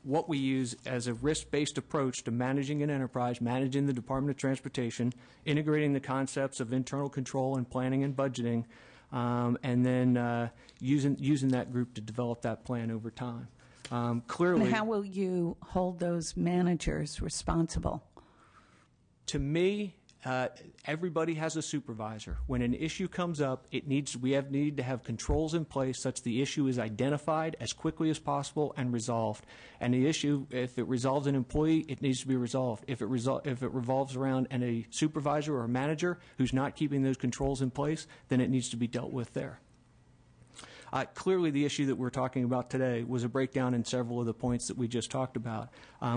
what we use as a risk-based approach to managing an enterprise, managing the Department of Transportation, integrating the concepts of internal control and planning and budgeting, and then using that group to develop that plan over time. Clearly, and how will you hold those managers responsible? To me, everybody has a supervisor. When an issue comes up, we need to have controls in place such the issue is identified as quickly as possible and resolved. And the issue, if it resolves an employee, it needs to be resolved. If it revolves around a supervisor or a manager who's not keeping those controls in place, then it needs to be dealt with there. Clearly, the issue that we're talking about today was a breakdown in several of the points that we just talked about.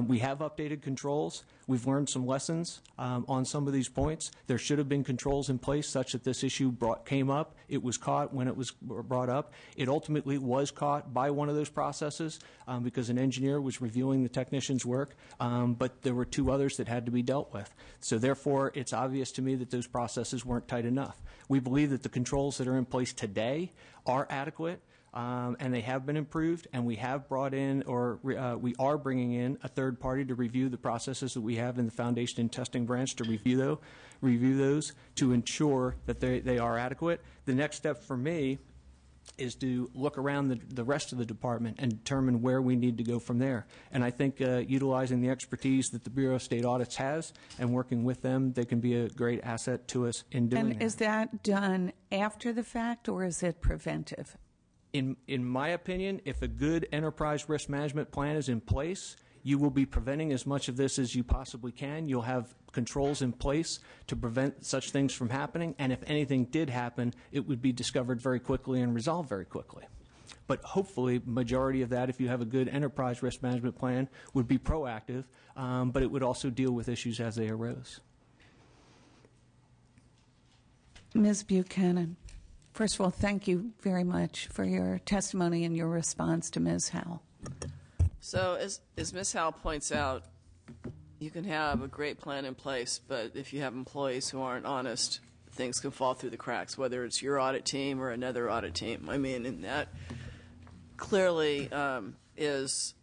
We have updated controls. We've learned some lessons on some of these points. There should have been controls in place such that this issue came up. It was caught when it was brought up. It ultimately was caught by one of those processes because an engineer was reviewing the technician's work, but there were two others that had to be dealt with. So therefore, it's obvious to me that those processes weren't tight enough. We believe that the controls that are in place today are adequate, and they have been improved, and we have brought in, or we are bringing in, a third party to review the processes that we have in the foundation and testing branch to review those to ensure that they are adequate. The next step for me is to look around the rest of the department and determine where we need to go from there. And I think utilizing the expertise that the Bureau of State Audits has and working with them, they can be a great asset to us in doing that. And is that done after the fact, or is it preventive? In my opinion, if a good enterprise risk management plan is in place, you will be preventing as much of this as you possibly can. You'll have controls in place to prevent such things from happening, and if anything did happen, it would be discovered very quickly and resolved very quickly. But hopefully, majority of that, if you have a good enterprise risk management plan, would be proactive, but it would also deal with issues as they arose. Ms. Buchanan, first of all, thank you very much for your testimony and your response to Ms. Howell. So as Ms. Howell points out, you can have a great plan in place, but if you have employees who aren't honest, things can fall through the cracks, whether it's your audit team or another audit team. I mean, and that clearly is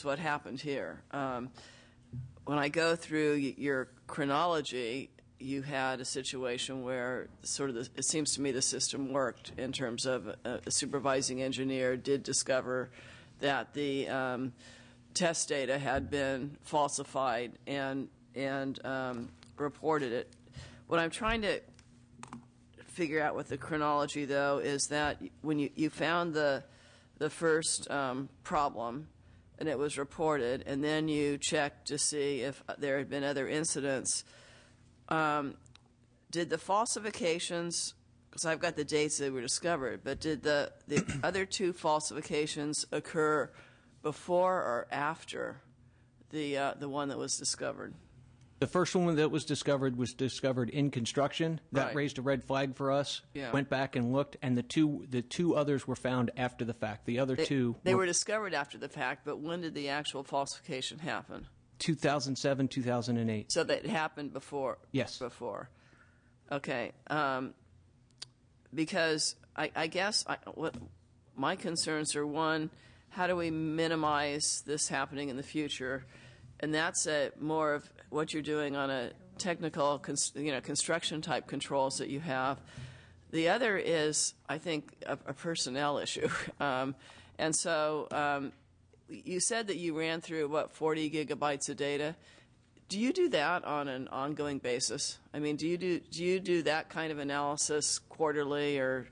what happened here. When I go through your chronology, you had a situation where it seems to me the system worked in terms of a supervising engineer did discover that the test data had been falsified and reported it. What I'm trying to figure out with the chronology, though, is that when you found the first problem and it was reported, and then you checked to see if there had been other incidents, did the falsifications, because I've got the dates that were discovered, but did the other two falsifications occur before or after the one that was discovered? The first one that was discovered in construction. That Right. raised a red flag for us. Yeah. Went back and looked, and the two others were found after the fact. The other two They were discovered after the fact, but when did the actual falsification happen? 2007, 2008. So that happened before? Yes. Before. Okay. Because I guess what my concerns are, one, how do we minimize this happening in the future? And that's more of what you're doing on a technical, construction type controls that you have. The other is, I think, a personnel issue. And so you said that you ran through, 40 gigabytes of data. Do you do that on an ongoing basis? I mean, do you do that kind of analysis quarterly or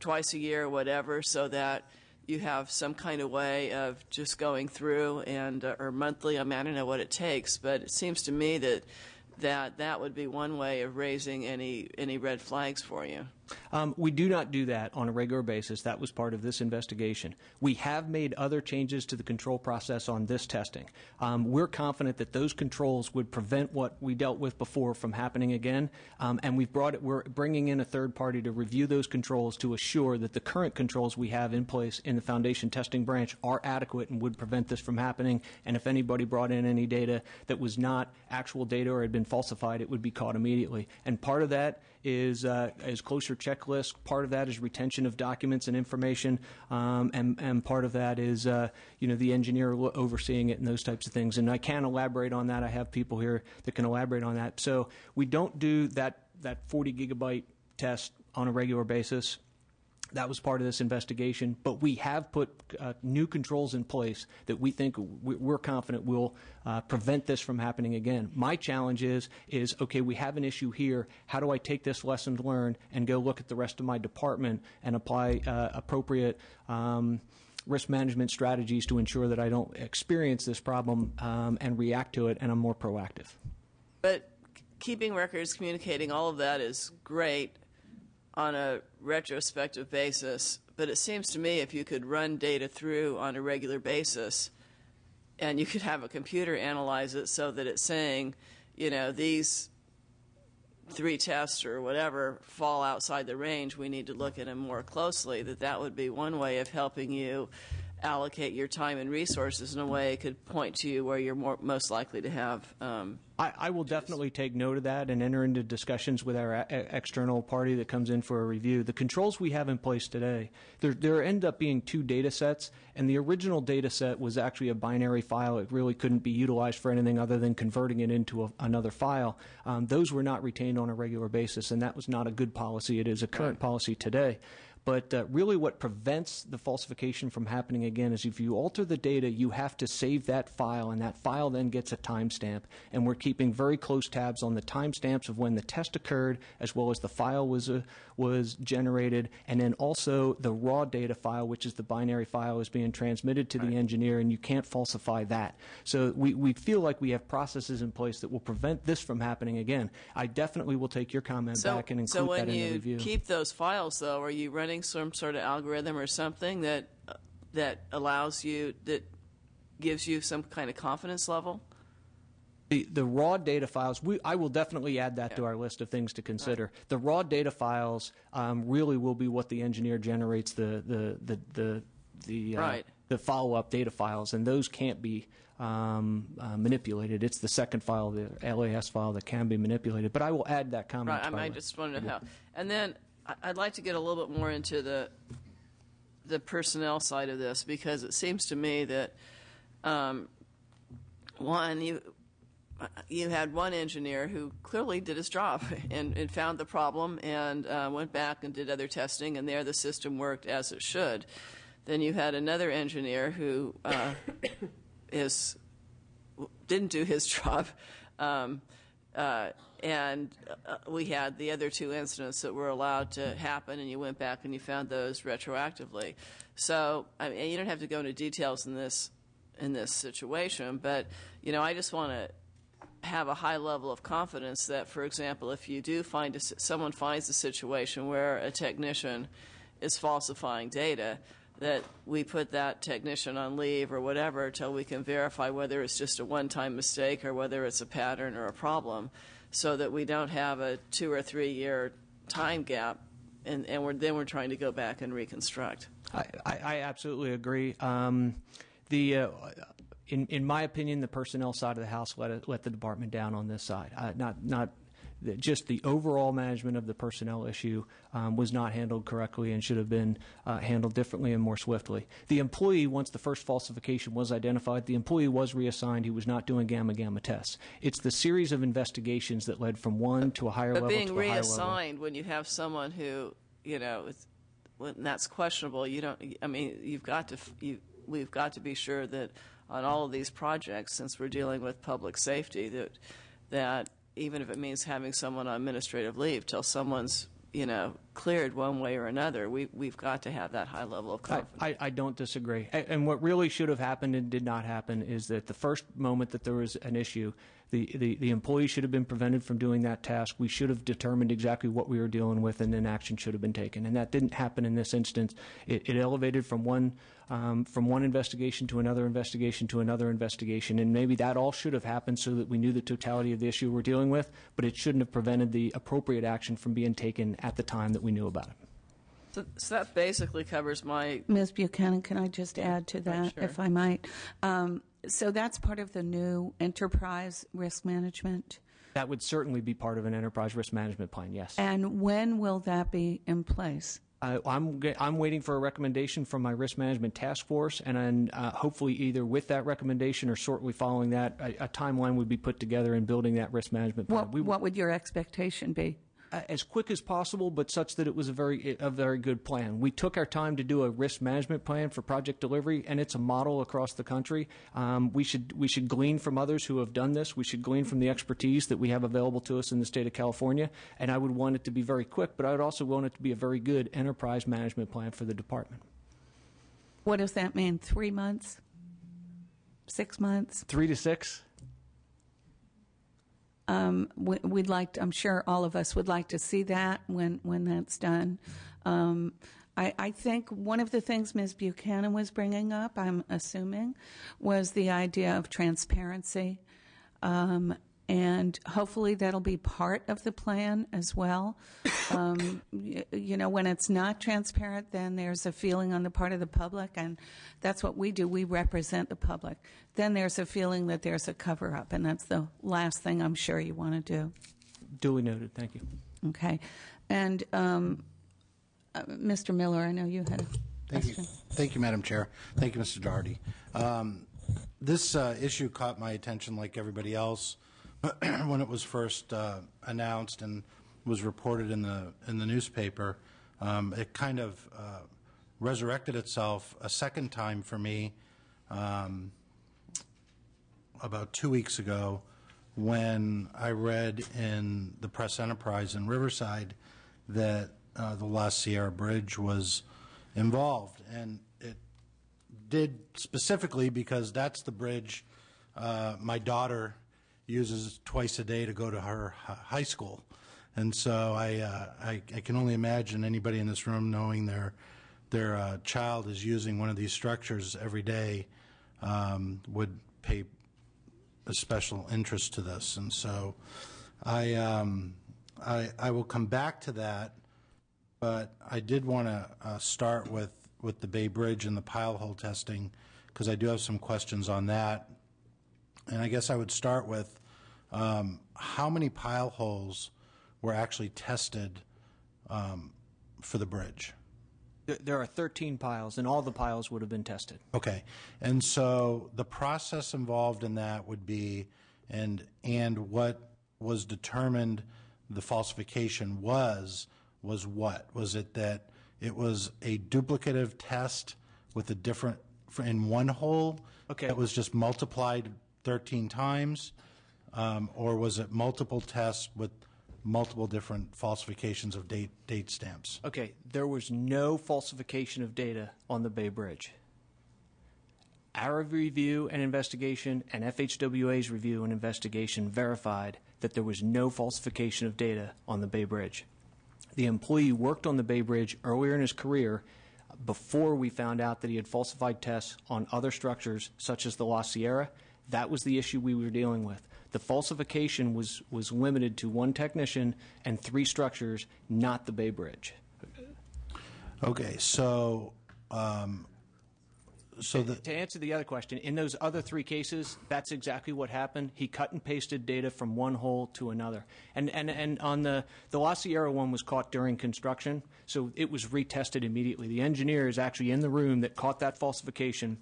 twice a year or whatever, so that you have some kind of way of just going through and or monthly? I mean, I don't know what it takes, but it seems to me that would be one way of raising any red flags for you. We do not do that on a regular basis. That was part of this investigation. We have made other changes to the control process on this testing. We're confident that those controls would prevent what we dealt with before from happening again, and we're bringing in a third party to review those controls to assure that the current controls we have in place in the foundation testing branch are adequate and would prevent this from happening. And if anybody brought in any data that was not actual data or had been falsified, it would be caught immediately. And part of that is closer checklists. Part of that is retention of documents and information, and part of that is the engineer overseeing it and those types of things. And I can elaborate on that. I have people here that can elaborate on that. So we don't do that 40 gigabyte test on a regular basis. That was part of this investigation, but we have put new controls in place that we think we're confident will prevent this from happening again. My challenge is okay, we have an issue here. How do I take this lesson learned and go look at the rest of my department and apply appropriate risk management strategies to ensure that I don't experience this problem and react to it, and I'm more proactive. But keeping records, communicating, all of that is great on a retrospective basis, but it seems to me if you could run data through on a regular basis and you could have a computer analyze it so that it's saying, these 3 tests or whatever fall outside the range, we need to look at them more closely, that would be one way of helping you allocate your time and resources in a way it could point to you where you're most likely to have. I will definitely take note of that and enter into discussions with our external party that comes in for a review. The controls we have in place today, there end up being 2 data sets, and the original data set was actually a binary file. It really couldn't be utilized for anything other than converting it into another file. Those were not retained on a regular basis, and that was not a good policy. It is a current policy today. But really what prevents the falsification from happening again is if you alter the data, you have to save that file, and that file then gets a timestamp. And we're keeping very close tabs on the timestamps of when the test occurred, as well as the file was generated, and then also the raw data file, which is the binary file, is being transmitted to the engineer, and you can't falsify that. So we feel like we have processes in place that will prevent this from happening again. I definitely will take your comment back and include that in the review. So when you keep those files, though, are you running some sort of algorithm or something that allows you, that gives you some kind of confidence level? The raw data files, I will definitely add that to our list of things to consider. Right. The raw data files really will be what the engineer generates the right. the follow-up data files, and those can't be manipulated. It's the second file, the LAS file, that can be manipulated. But I will add that comment. Right, I just wanted to know how. And then I'd like to get a little bit more into the personnel side of this, because it seems to me that one, you had one engineer who clearly did his job and found the problem and went back and did other testing, and there the system worked as it should. Then you had another engineer who didn't do his job, and we had the other two incidents that were allowed to happen, and you went back and you found those retroactively. So I mean, you don't have to go into details in this situation, but I just want to have a high level of confidence that, for example, if you do find someone finds a situation where a technician is falsifying data, that we put that technician on leave or whatever until we can verify whether it's just a one-time mistake or whether it's a pattern or a problem, so that we don't have a 2 or 3 year time gap, and we're trying to go back and reconstruct. I absolutely agree. In my opinion, the personnel side of the house let the department down on this side. Just the overall management of the personnel issue was not handled correctly and should have been handled differently and more swiftly. The employee, once the first falsification was identified, the employee was reassigned. He was not doing gamma tests. It's the series of investigations that led from one to a higher level to a higher level. But being reassigned when you have someone who, when that's questionable, we've got to be sure that on all of these projects, since we're dealing with public safety, that even if it means having someone on administrative leave till someone's cleared one way or another, we've got to have that high level of confidence. I don't disagree. And what really should have happened and did not happen is that the first moment that there was an issue, the employee should have been prevented from doing that task. We should have determined exactly what we were dealing with, and then action should have been taken. And that didn't happen in this instance. It elevated from one investigation to another investigation to another investigation, and maybe that all should have happened so that we knew the totality of the issue we're dealing with, but it shouldn't have prevented the appropriate action from being taken at the time that we knew about it. So that basically covers my... Ms. Buchanan, can I just add to that, Sure. if I might? So that's part of the new enterprise risk management? That would certainly be part of an enterprise risk management plan, yes. And when will that be in place? I'm waiting for a recommendation from my risk management task force, and then hopefully either with that recommendation or shortly following that, a timeline would be put together in building that risk management plan. What would your expectation be? As quick as possible, but such that it was a very good plan. We took our time to do a risk management plan for project delivery, and it's a model across the country. We should glean from others who have done this. We should glean from the expertise that we have available to us in the state of California, and I would want it to be very quick, but I would also want it to be a very good enterprise management plan for the department. What does that mean? 3 months? 6 months? 3 to 6. We'd like to, I'm sure all of us would like to see that when that's done. I think one of the things Ms. Buchanan was bringing up, I'm assuming, was the idea of transparency. And hopefully that'll be part of the plan as well. When it's not transparent, then there's a feeling on the part of the public, and that's what we do. We represent the public. Then there's a feeling that there's a cover-up, and that's the last thing I'm sure you want to do. Duly noted. Thank you. Okay. And Mr. Miller, I know you had a question. Thank you, Madam Chair. Thank you, Mr. Daugherty. This issue caught my attention like everybody else when it was first announced and was reported in the newspaper. It kind of resurrected itself a second time for me about 2 weeks ago when I read in the Press Enterprise in Riverside that the La Sierra Bridge was involved. And it did specifically because that's the bridge my daughter uses twice a day to go to her high school. And so I can only imagine anybody in this room knowing their child is using one of these structures every day would pay a special interest to this. And so I will come back to that, but I did want to start with with the Bay Bridge and the pile hole testing, because I do have some questions on that. And I guess I would start with how many pile holes were actually tested for the bridge? There are 13 piles, and all the piles would have been tested. Okay. And so the process involved in that would be, and what was determined the falsification was what? Was it that it was a duplicative test with a different, in one hole? Okay. That was just multiplied 13 times? Or was it multiple tests with multiple different falsifications of date stamps? Okay, there was no falsification of data on the Bay Bridge. Our review and investigation and FHWA's review and investigation verified that there was no falsification of data on the Bay Bridge. The employee worked on the Bay Bridge earlier in his career before we found out that he had falsified tests on other structures such as the La Sierra. That was the issue we were dealing with. The falsification was limited to one technician and 3 structures, not the Bay Bridge. Okay, so to answer the other question, in those other 3 cases, that's exactly what happened. He cut and pasted data from one hole to another. And on the La Sierra one was caught during construction, so it was retested immediately. The engineer is actually in the room that caught that falsification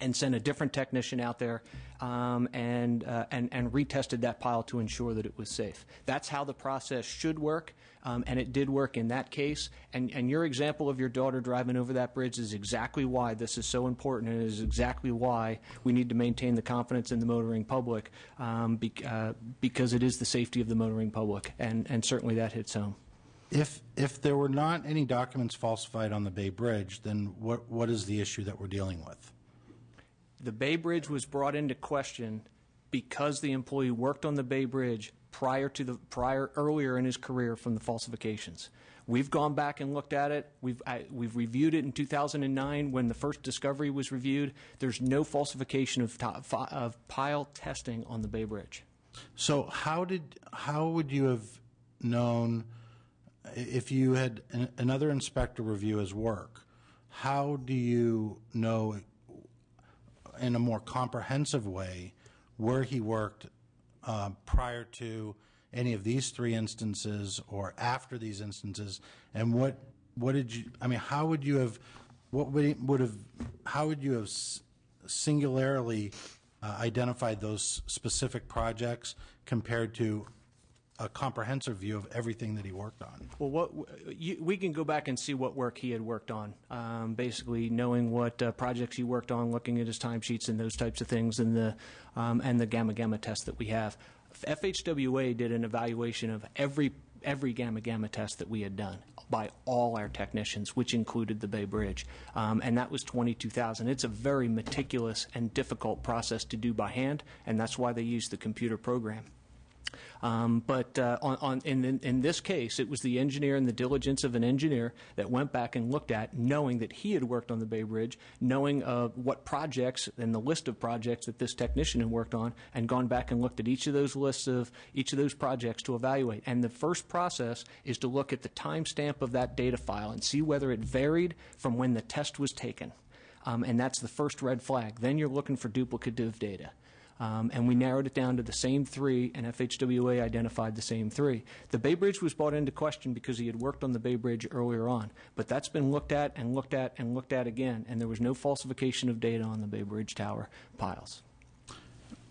and sent a different technician out there and retested that pile to ensure that it was safe. That's how the process should work, and it did work in that case. And your example of your daughter driving over that bridge is exactly why this is so important, and is exactly why we need to maintain the confidence in the motoring public, because it is the safety of the motoring public, and certainly that hits home. If there were not any documents falsified on the Bay Bridge, then what is the issue that we're dealing with? The Bay Bridge was brought into question because the employee worked on the Bay Bridge earlier in his career from the falsifications. We've gone back and looked at it. We've reviewed it in 2009 when the first discovery was reviewed. There's no falsification of pile testing on the Bay Bridge. So how would you have known if you had another inspector review his work? How do you know in a more comprehensive way where he worked prior to any of these 3 instances or after these instances, and how would you have singularly identified those specific projects compared to a comprehensive view of everything that he worked on? Well, we can go back and see what work he had worked on, basically knowing what projects he worked on, looking at his timesheets and those types of things, and the gamma test that we have. FHWA did an evaluation of every gamma test that we had done by all our technicians, which included the Bay Bridge, and that was 22,000. It's a very meticulous and difficult process to do by hand, and that's why they use the computer program. But in this case, it was the engineer and the diligence of an engineer that went back and looked at, knowing that he had worked on the Bay Bridge, knowing what projects and the list of projects that this technician had worked on, and gone back and looked at each of those lists of each of those projects to evaluate. And the first process is to look at the timestamp of that data file and see whether it varied from when the test was taken. And that's the first red flag. Then you're looking for duplicative data. And we narrowed it down to the same 3, and FHWA identified the same 3. The Bay Bridge was brought into question because he had worked on the Bay Bridge earlier on, but that's been looked at and looked at and looked at again, and there was no falsification of data on the Bay Bridge tower piles.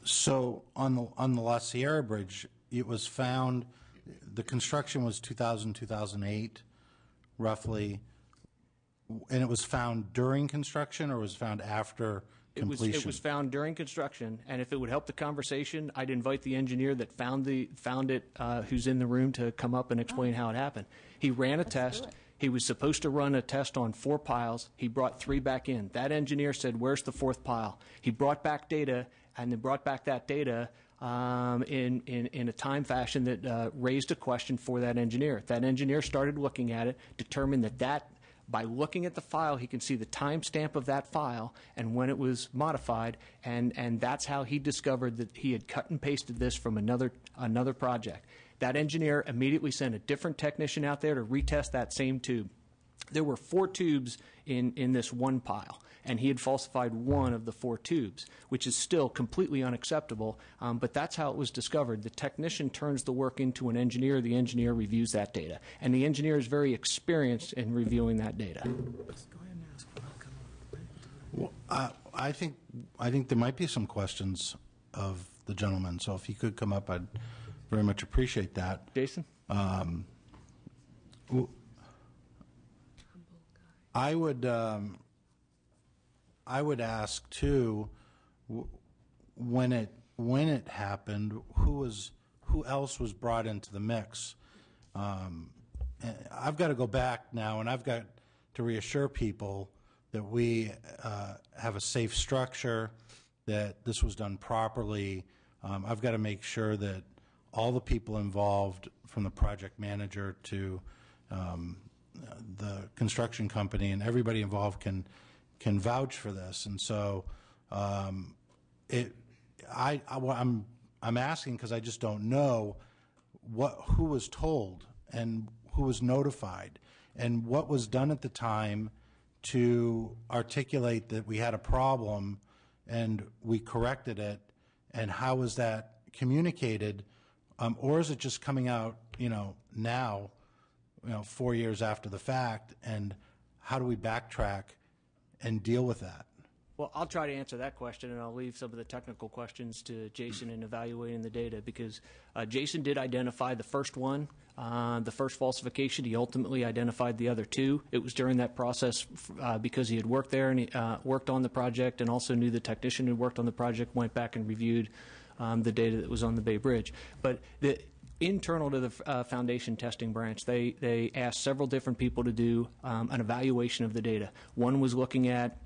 So on the La Sierra Bridge, it was found, the construction was 2000, 2008, roughly, and it was found during construction, or was found after completion? It was found during construction, and if it would help the conversation, I'd invite the engineer that found it, who's in the room, to come up and explain how it happened. He ran a test. He was supposed to run a test on 4 piles. He brought 3 back in. That engineer said, "Where's the 4th pile?" He brought back data, and then brought back that data in a time fashion that raised a question for that engineer. That engineer started looking at it, determined that by looking at the file, he can see the timestamp of that file and when it was modified, and that's how he discovered that he had cut and pasted this from another project. That engineer immediately sent a different technician out there to retest that same tube. there were 4 tubes in this one pile, and he had falsified 1 of the 4 tubes, which is still completely unacceptable, but that's how it was discovered. The technician turns the work into an engineer. The engineer reviews that data, and the engineer is very experienced in reviewing that data. Well, I think there might be some questions of the gentleman, so if he could come up, I'd very much appreciate that. Jason? I would ask too, when it happened, who else was brought into the mix? I've got to go back now, and I've got to reassure people that we have a safe structure, that this was done properly. I've got to make sure that all the people involved, from the project manager to the construction company and everybody involved, can vouch for this. And so I'm asking because I just don't know who was told and who was notified and what was done at the time to articulate that we had a problem and we corrected it, and how was that communicated, or is it just coming out, now, 4 years after the fact, and how do we backtrack and deal with that? Well, I'll try to answer that question, and I'll leave some of the technical questions to Jason in evaluating the data, because Jason did identify the first one, the first falsification. He ultimately identified the other 2. It was during that process because he had worked there and he worked on the project, and also knew the technician who worked on the project, went back and reviewed the data that was on the Bay Bridge. But internal to the foundation testing branch, they asked several different people to do an evaluation of the data. One was looking at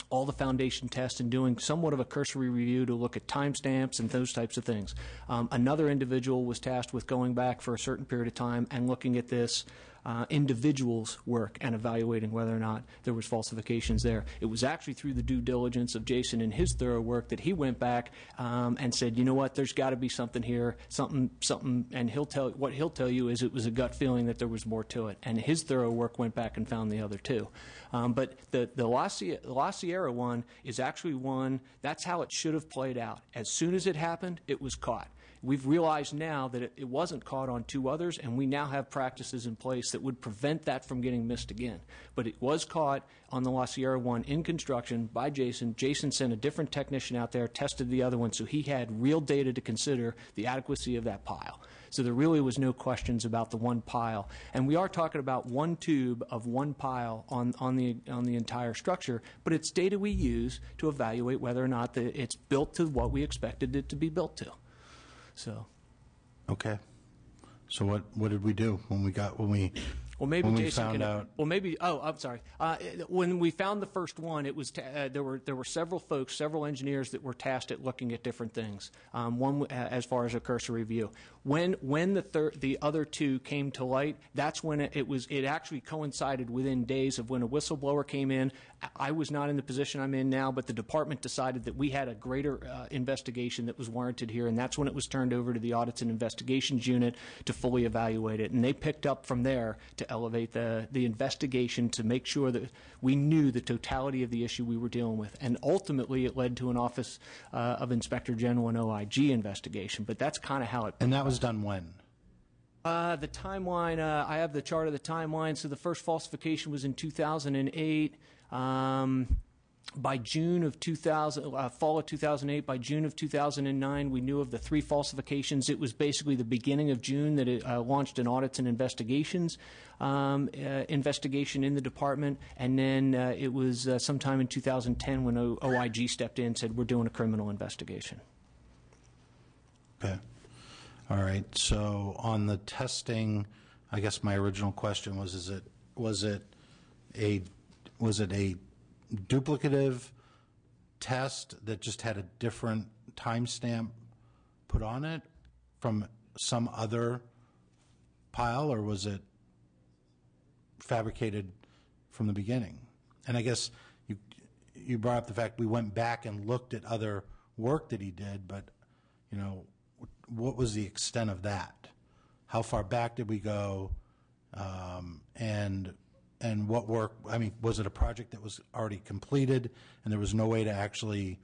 all the foundation tests and doing somewhat of a cursory review to look at timestamps and those types of things. Another individual was tasked with going back for a certain period of time and looking at this individual's work and evaluating whether or not there was falsifications there. It was actually through the due diligence of Jason and his thorough work that he went back and said, you know what, there's got to be something here, something, and what he'll tell you is it was a gut feeling that there was more to it. And his thorough work went back and found the other 2. But the La Sierra one is actually one, that's how it should have played out. As soon as it happened, it was caught. We've realized now that it wasn't caught on 2 others, and we now have practices in place that would prevent that from getting missed again. But it was caught on the La Sierra one in construction by Jason. Jason sent a different technician out there, tested the other one, so he had real data to consider the adequacy of that pile. So there really was no questions about the one pile. And we are talking about 1 tube of 1 pile on the entire structure, but it's data we use to evaluate whether or not it's built to what we expected it to be built to. So, okay. So what did we do when we found out? Well, maybe. Oh, I'm sorry. When we found the first one, it was there were several folks, several engineers that were tasked at looking at different things. One as far as a cursory review. When the other 2 came to light, that's when it actually coincided within days of when a whistleblower came in. I was not in the position I'm in now, but the department decided that we had a greater investigation that was warranted here, and that's when it was turned over to the Audits and Investigations Unit to fully evaluate it. And they picked up from there to elevate the investigation to make sure that we knew the totality of the issue we were dealing with. And ultimately, it led to an Office of Inspector General and OIG investigation. But that's kind of how it. And that was done when? The timeline, I have the chart of the timeline. So the first falsification was in 2008. By June of 2000, fall of 2008, by June of 2009, we knew of the 3 falsifications. It was basically the beginning of June that it launched an Audits and Investigations investigation in the department, and then it was sometime in 2010 when OIG stepped in and said, we're doing a criminal investigation. Okay. All right. So on the testing, I guess my original question was it a duplicative test that just had a different timestamp put on it from some other pile, or was it fabricated from the beginning? And I guess you brought up the fact we went back and looked at other work that he did, but what was the extent of that? How far back did we go? And what work, I mean, was it a project that was already completed and there was no way to actually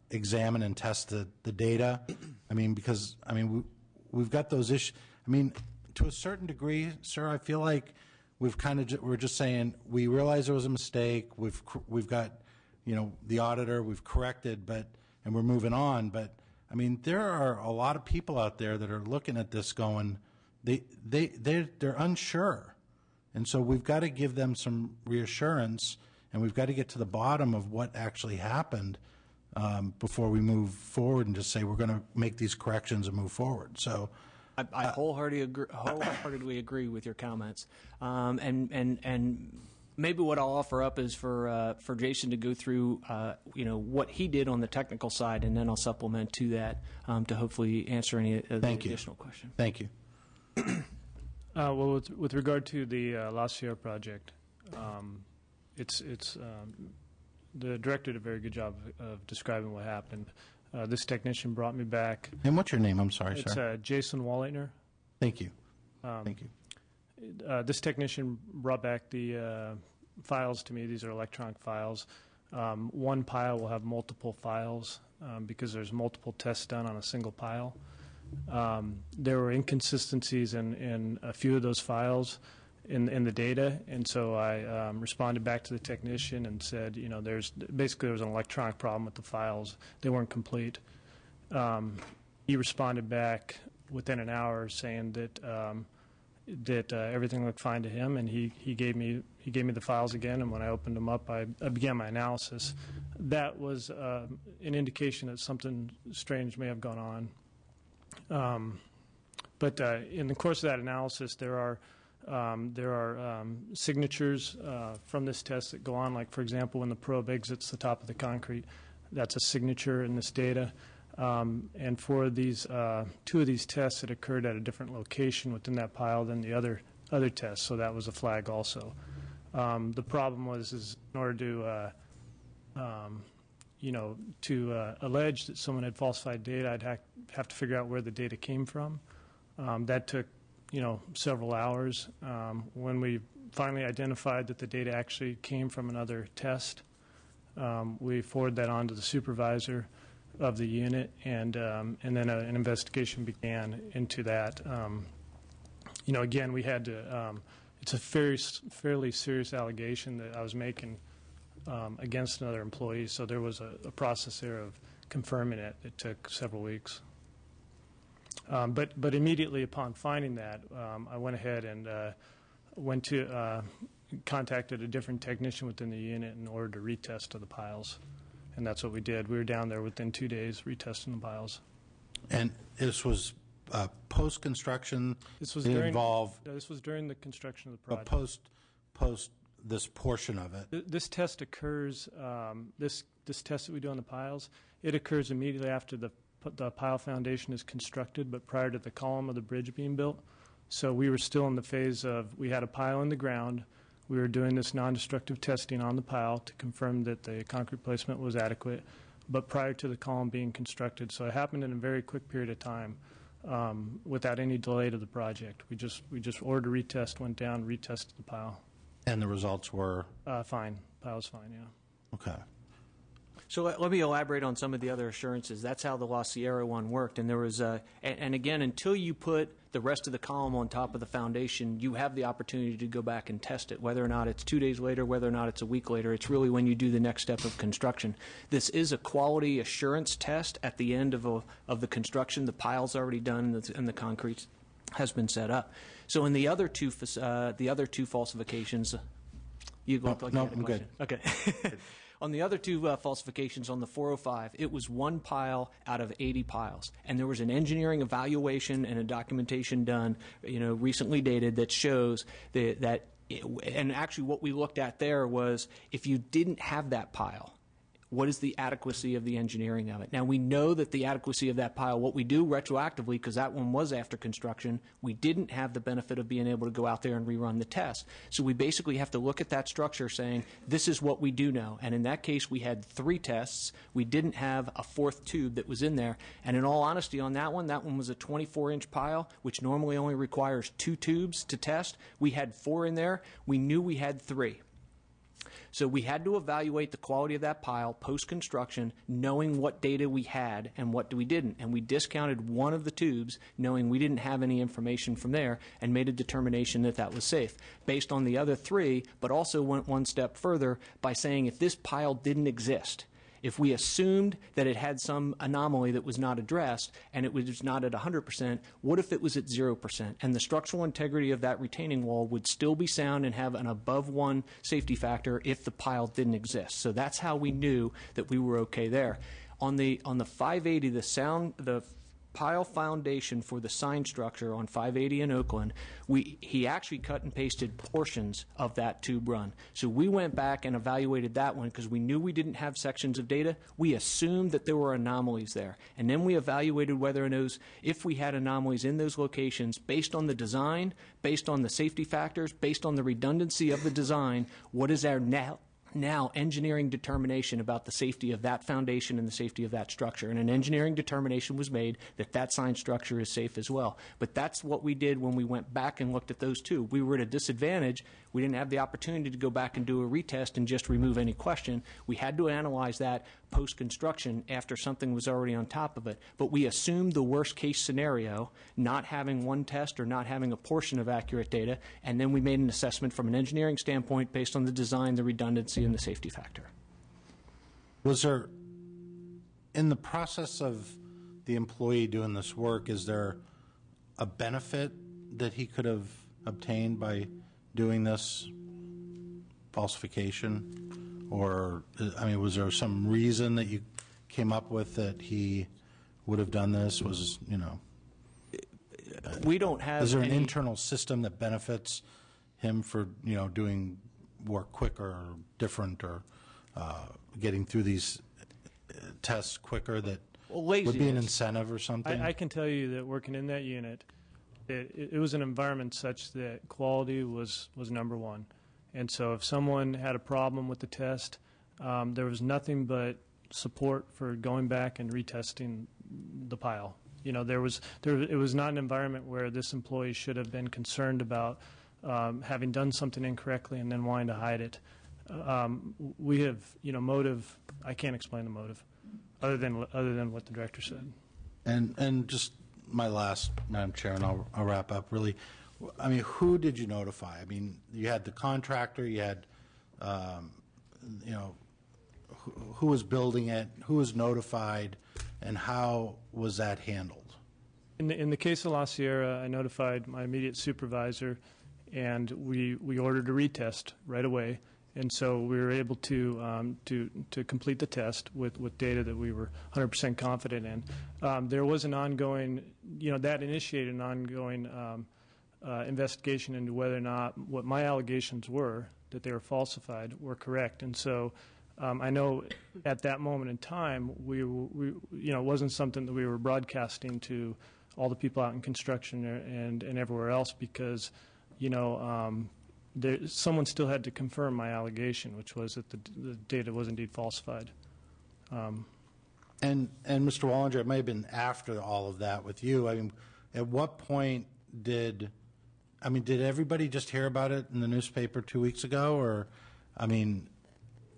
examine and test the data? I mean, because, I mean, we've got those issues. I mean, to a certain degree, sir, I feel like we're just saying, we realize there was a mistake, we've got, you know, the auditor, we've corrected, and we're moving on, but, I mean, there are a lot of people out there that are looking at this going, they're unsure. And so we've got to give them some reassurance, and we've got to get to the bottom of what actually happened before we move forward and just say we're going to make these corrections and move forward. So I wholeheartedly agree with your comments. And maybe what I'll offer up is for Jason to go through you know, what he did on the technical side, and then I'll supplement to that to hopefully answer any of the additional questions. Thank you. Well, with regard to the La Sierra project, the director did a very good job of describing what happened. This technician brought me back. And what's your name? I'm sorry, sir. It's Jason Walleitner. Thank you. Thank you. This technician brought back the files to me. These are electronic files. One pile will have multiple files because there's multiple tests done on a single pile. There were inconsistencies in a few of those files in the data, and so I responded back to the technician and said, you know, there was an electronic problem with the files. They weren't complete. He responded back within an hour saying that everything looked fine to him, and he gave me the files again, and when I opened them up, I began my analysis. That was an indication that something strange may have gone on. But in the course of that analysis, there are signatures from this test that go on, like, for example, when the probe exits the top of the concrete, that's a signature in this data. And for these two of these tests, it occurred at a different location within that pile than the other tests, so that was a flag also. The problem was in order to to allege that someone had falsified data, I'd have to figure out where the data came from. That took several hours. When we finally identified that the data actually came from another test, we forwarded that on to the supervisor of the unit, and then an investigation began into that. Again, we had to. It's a fairly serious allegation that I was making against another employee, so there was a process there of confirming it. It took several weeks. But immediately upon finding that, I went ahead and contacted a different technician within the unit in order to retest to the piles. And that's what we did. We were down there within 2 days retesting the piles. And this was post-construction? This was during the construction of the project. Post this portion of it? This test occurs, this test that we do on the piles, it occurs immediately after the pile foundation is constructed, but prior to the column of the bridge being built. So we were still in the phase of, we had a pile in the ground. We were doing this non-destructive testing on the pile to confirm that the concrete placement was adequate, but prior to the column being constructed. So it happened in a very quick period of time without any delay to the project. We just ordered a retest, went down, retested the pile. And the results were? Fine. Pile's fine, yeah. Okay. So let me elaborate on some of the other assurances. That's how the La Sierra one worked. And there was, and again, until you put the rest of the column on top of the foundation, you have the opportunity to go back and test it. Whether or not it's 2 days later, whether or not it's a week later, it's really when you do the next step of construction. This is a quality assurance test at the end of the construction. The pile's already done and the concrete has been set up. So in the other two falsifications, you look like you had a question. I'm good. Okay. On the other two falsifications on the 405, it was one pile out of 80 piles. And there was an engineering evaluation and a documentation done, recently dated that shows and actually what we looked at there was if you didn't have that pile, what is the adequacy of the engineering of it. Now, we know that the adequacy of that pile, what we do retroactively, because that one was after construction, we didn't have the benefit of being able to go out there and rerun the test. So we basically have to look at that structure saying, this is what we do know. And in that case, we had 3 tests. We didn't have a 4th tube that was in there. And in all honesty, on that one was a 24-inch pile, which normally only requires 2 tubes to test. We had 4 in there. We knew we had 3. So we had to evaluate the quality of that pile post-construction, knowing what data we had and what we didn't. And we discounted one of the tubes, knowing we didn't have any information from there, and made a determination that that was safe. Based on the other 3, but also went one step further by saying if this pile didn't exist, if we assumed that it had some anomaly that was not addressed and it was not at 100%, what if it was at 0%? And the structural integrity of that retaining wall would still be sound and have an above 1 safety factor if the pile didn't exist. So that's how we knew that we were okay there. On the 580, the pile foundation for the sign structure on 580 in Oakland, he actually cut and pasted portions of that tube run. So we went back and evaluated that one because we knew we didn't have sections of data. We assumed that there were anomalies there. And then we evaluated whether if we had anomalies in those locations based on the design, based on the safety factors, based on the redundancy of the design, what is our now engineering determination about the safety of that foundation and the safety of that structure. And an engineering determination was made that that sign structure is safe as well. But that's what we did when we went back and looked at those 2. We were at a disadvantage. We didn't have the opportunity to go back and do a retest and just remove any question. We had to analyze that post-construction after something was already on top of it. But we assumed the worst-case scenario, not having one test or not having a portion of accurate data, and then we made an assessment from an engineering standpoint based on the design, the redundancy, and the safety factor. Was there, in the process of the employee doing this work, is there a benefit that he could have obtained by doing this falsification? Or, I mean, was there some reason that you came up with that he would have done this? Was, we don't have. Is there an internal system that benefits him for, doing work quicker or different or getting through these tests quicker that would be an incentive or something? I can tell you that working in that unit, it was an environment such that quality was number 1. And so if someone had a problem with the test, there was nothing but support for going back and retesting the pile. It was not an environment where this employee should have been concerned about having done something incorrectly and then wanting to hide it. We have, motive. I can't explain the motive, other than what the director said. And just my last, Madam Chair, and I'll wrap up. Really, I mean, who did you notify? I mean, you had the contractor. You had, who was building it? Who was notified, and how was that handled? In the case of La Sierra, I notified my immediate supervisor, and we ordered a retest right away. And so we were able to complete the test with data that we were 100% confident in. There was an ongoing, that initiated an ongoing investigation into whether or not what my allegations were, that they were falsified, were correct. And so I know at that moment in time, we it wasn't something that we were broadcasting to all the people out in construction and everywhere else because, someone still had to confirm my allegation, which was that the data was indeed falsified. And Mr. Wallinger, it may have been after all of that with you. I mean, at what point did everybody just hear about it in the newspaper 2 weeks ago, or, I mean,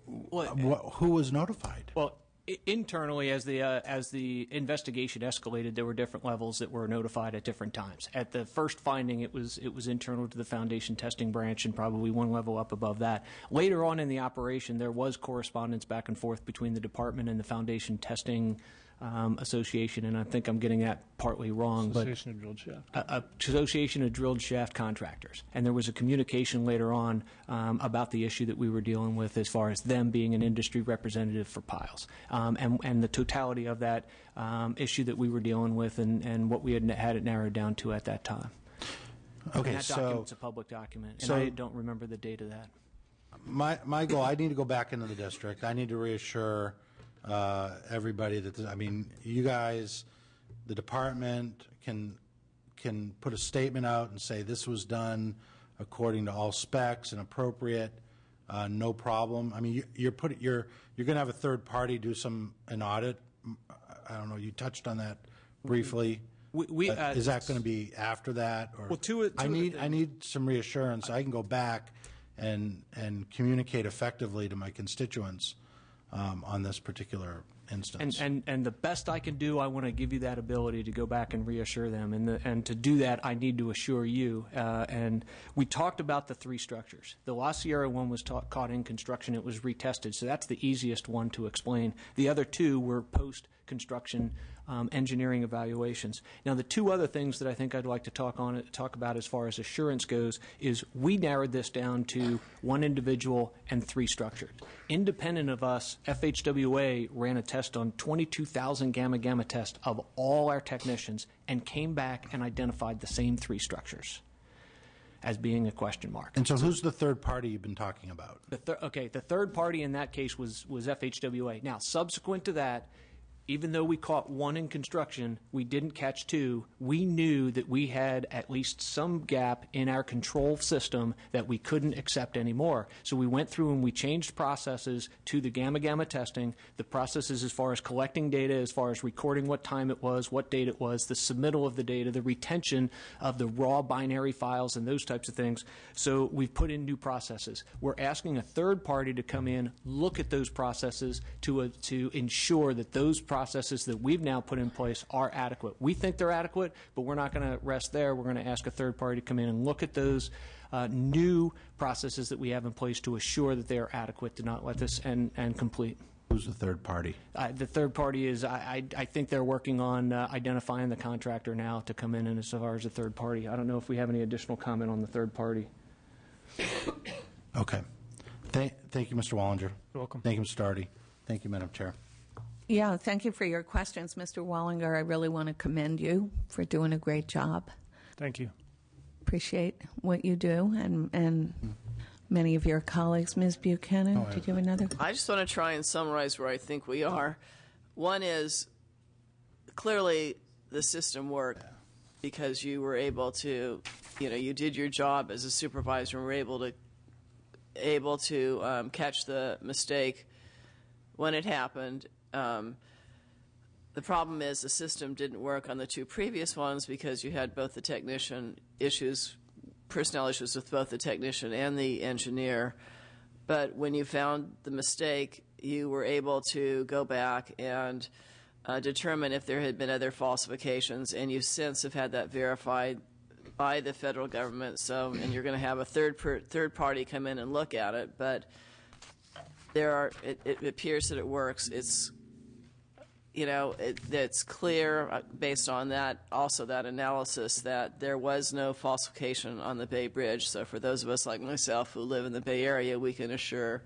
who was notified? Well, internally, as the investigation escalated, there were different levels that were notified at different times. At the first finding, it was internal to the foundation testing branch and probably one level up above that. Later on in the operation, there was correspondence back and forth between the department and the foundation testing association, and I think I'm getting that partly wrong. Association of Drilled Shaft. Association of Drilled Shaft Contractors. And there was a communication later on about the issue that we were dealing with as far as them being an industry representative for piles. And the totality of that issue that we were dealing with and what we had it narrowed down to at that time. Okay, and that document's a public document, and I don't remember the date of that. My goal, I need to go back into the district. I need to reassure everybody that, I mean, you guys, the department can put a statement out and say this was done according to all specs and appropriate, no problem. I mean, you're going to have a third party do an audit. I don't know. You touched on that briefly. Is that going to be after that? Or well, I need some reassurance. I can go back and communicate effectively to my constituents on this particular instance. And the best I can do, I want to give you that ability to go back and reassure them. And to do that, I need to assure you. And we talked about the three structures. The La Sierra one was caught in construction. It was retested. So that's the easiest one to explain. The other two were post-construction engineering evaluations. Now, the two other things that I think I'd like to talk about as far as assurance goes is we narrowed this down to one individual and three structures. Independent of us, FHWA ran a test on 22,000 gamma tests of all our technicians and came back and identified the same three structures as being a question mark. And so who's the third party you've been talking about? The third party in that case was FHWA. Now, subsequent to that, even though we caught one in construction, we didn't catch two. We knew that we had at least some gap in our control system that we couldn't accept anymore. So we went through and we changed processes to the gamma testing, the processes as far as collecting data, as far as recording what time it was, what date it was, the submittal of the data, the retention of the raw binary files and those types of things. So we've put in new processes. We're asking a third party to come in, look at those processes to ensure that those processes that we've now put in place are adequate. We think they're adequate, but we're not going to rest there. We're going to ask a third party to come in and look at those new processes that we have in place to assure that they are adequate to not let this and complete. Who's the third party? The third party is, I think they're working on identifying the contractor now to come in and as far as a third party. I don't know if we have any additional comment on the third party. Okay. Thank you, Mr. Wallinger. You're welcome. Thank you, Mr. Daugherty. Thank you, Madam Chair. Yeah, thank you for your questions, Mr. Wallinger. I really want to commend you for doing a great job. Thank you. Appreciate what you do and many of your colleagues. Ms. Buchanan, did you have another? I just want to try and summarize where I think we are. One is clearly the system worked because you were able to, you did your job as a supervisor and were able to catch the mistake when it happened. The problem is the system didn't work on the two previous ones because you had both the technician issues, personnel issues with both the technician and the engineer. But when you found the mistake, you were able to go back and determine if there had been other falsifications, and you since have had that verified by the federal government. And you're going to have a third party come in and look at it, but it appears that it works. It's clear based on that, also that analysis, that there was no falsification on the Bay Bridge. So for those of us like myself who live in the Bay Area, we can assure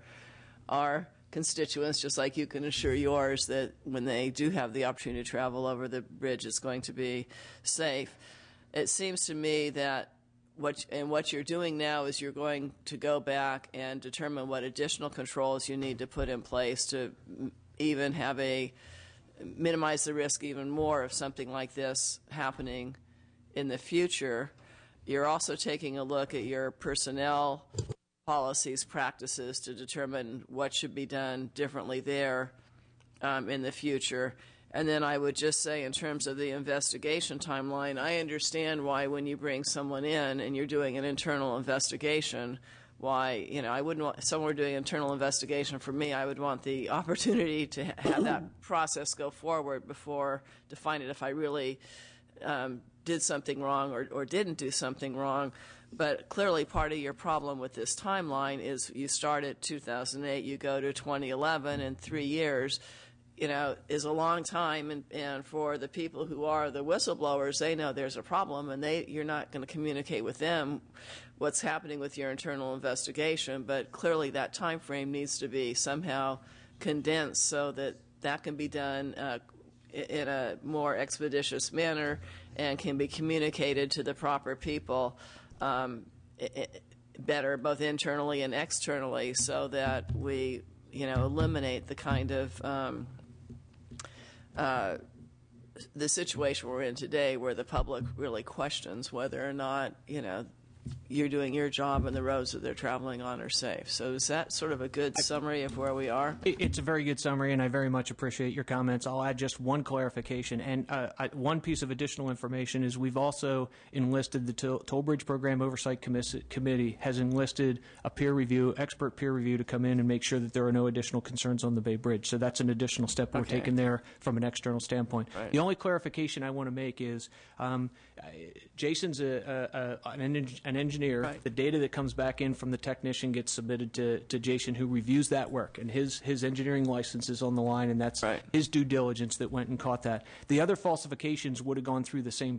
our constituents, just like you can assure yours, that when they do have the opportunity to travel over the bridge, it's going to be safe. It seems to me that what you're doing now is you're going to go back and determine what additional controls you need to put in place to even minimize the risk even more of something like this happening in the future. You're also taking a look at your personnel policies, practices to determine what should be done differently there in the future. And then I would just say, in terms of the investigation timeline, I understand why when you bring someone in and you're doing an internal investigation, why, I wouldn't want, if someone were doing an internal investigation for me, I would want the opportunity to have that process go forward before to find it if I really did something wrong or didn't do something wrong. But clearly part of your problem with this timeline is you start at 2008, you go to 2011, and 3 years is a long time, and for the people who are the whistleblowers, they know there's a problem, and you're not going to communicate with them what's happening with your internal investigation. But clearly that time frame needs to be somehow condensed so that can be done in a more expeditious manner and can be communicated to the proper people better, both internally and externally, so that we eliminate the kind of the situation we're in today, where the public really questions whether or not, you're doing your job and the roads that they're traveling on are safe. So is that sort of a good summary of where we are? It's a very good summary, and I very much appreciate your comments. I'll add just one clarification, and one piece of additional information is we've also enlisted the Toll Bridge Program Oversight Committee has enlisted a expert peer review to come in and make sure that there are no additional concerns on the Bay Bridge. So that's an additional step we're taking there from an external standpoint. Right. The only clarification I want to make is Jason's an engineer. Right. The data that comes back in from the technician gets submitted to Jason, who reviews that work, and his engineering license is on the line, and that's right. his due diligence that went and caught that. The other falsifications would have gone through the same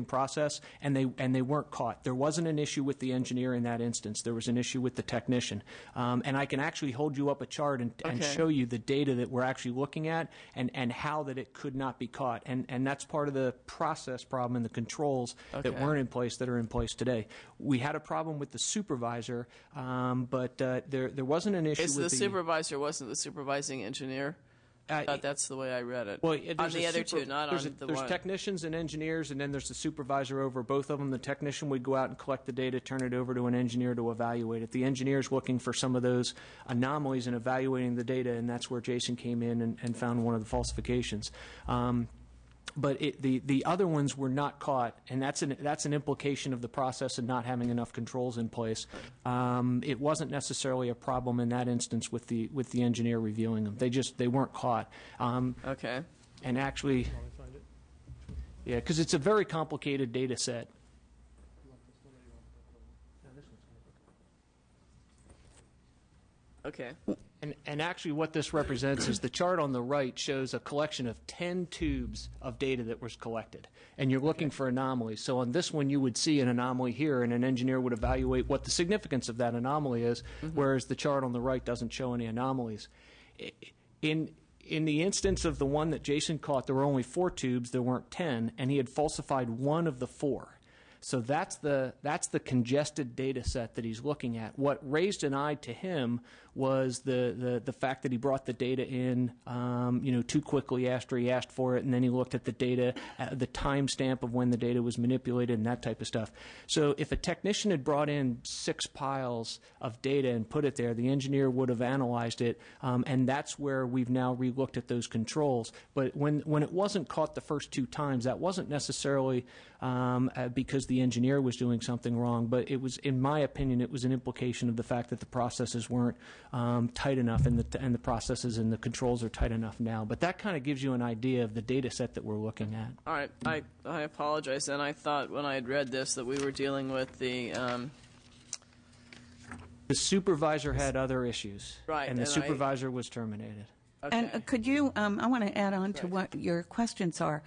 process, and they weren't caught. There wasn't an issue with the engineer in that instance. There was an issue with the technician, and I can actually hold you up a chart and show you the data that we're actually looking at and how that it could not be caught, and that's part of the process problem and the controls that weren't in place that are in place today. We had a problem with the supervisor, but there wasn't an issue with the supervisor wasn't the supervising engineer? I thought that's the way I read it. Well, on the other two, not on the one. There's technicians and engineers, and then there's the supervisor over both of them. The technician would go out and collect the data, turn it over to an engineer to evaluate it. The engineer's looking for some of those anomalies and evaluating the data, and that's where Jason came in and found one of the falsifications. But the other ones were not caught, and that's an implication of the process and not having enough controls in place. It wasn't necessarily a problem in that instance with the engineer reviewing them. They weren't caught. Okay. And actually, yeah, because it's a very complicated data set. Okay. And actually what this represents is the chart on the right shows a collection of 10 tubes of data that was collected. And you're looking for anomalies. So on this one you would see an anomaly here, and an engineer would evaluate what the significance of that anomaly is, whereas the chart on the right doesn't show any anomalies. In the instance of the one that Jason caught, there were only 4 tubes, there weren't 10, and he had falsified one of the 4. So that's the congested data set that he's looking at. What raised an eye to him was the fact that he brought the data in too quickly after he asked for it, and then he looked at the data, the timestamp of when the data was manipulated and that type of stuff. So if a technician had brought in 6 piles of data and put it there, the engineer would have analyzed it, and that's where we've now re-looked at those controls. But when it wasn't caught the first 2 times, that wasn't necessarily because the engineer was doing something wrong, but it was, in my opinion, it was an implication of the fact that the processes weren't tight enough, and the processes and the controls are tight enough now. But that kind of gives you an idea of the data set that we're looking at. All right. I apologize, and I thought when I had read this that we were dealing with the supervisor had other issues, right, and the supervisor was terminated. Okay. And could you, I want to add on to what your questions are.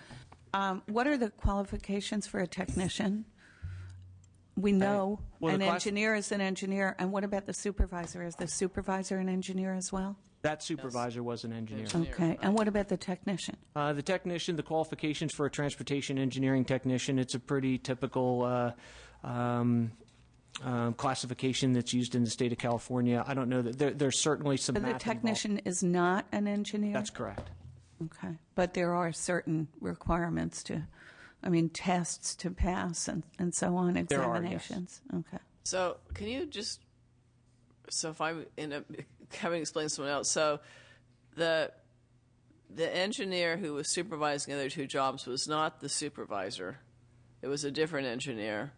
What are the qualifications for a technician? We know an engineer is an engineer, and what about the supervisor? Is the supervisor an engineer as well? That supervisor was an engineer. Okay, and what about the technician? The technician, the qualifications for a transportation engineering technician, it's a pretty typical classification that's used in the state of California. I don't know that there's certainly some. So the technician is not an engineer? That's correct. Okay, but there are certain requirements tests to pass and so on, examinations. There are, yes. Okay. So can you just, if I end up having to explain to someone else, so the engineer who was supervising the other 2 jobs was not the supervisor. It was a different engineer.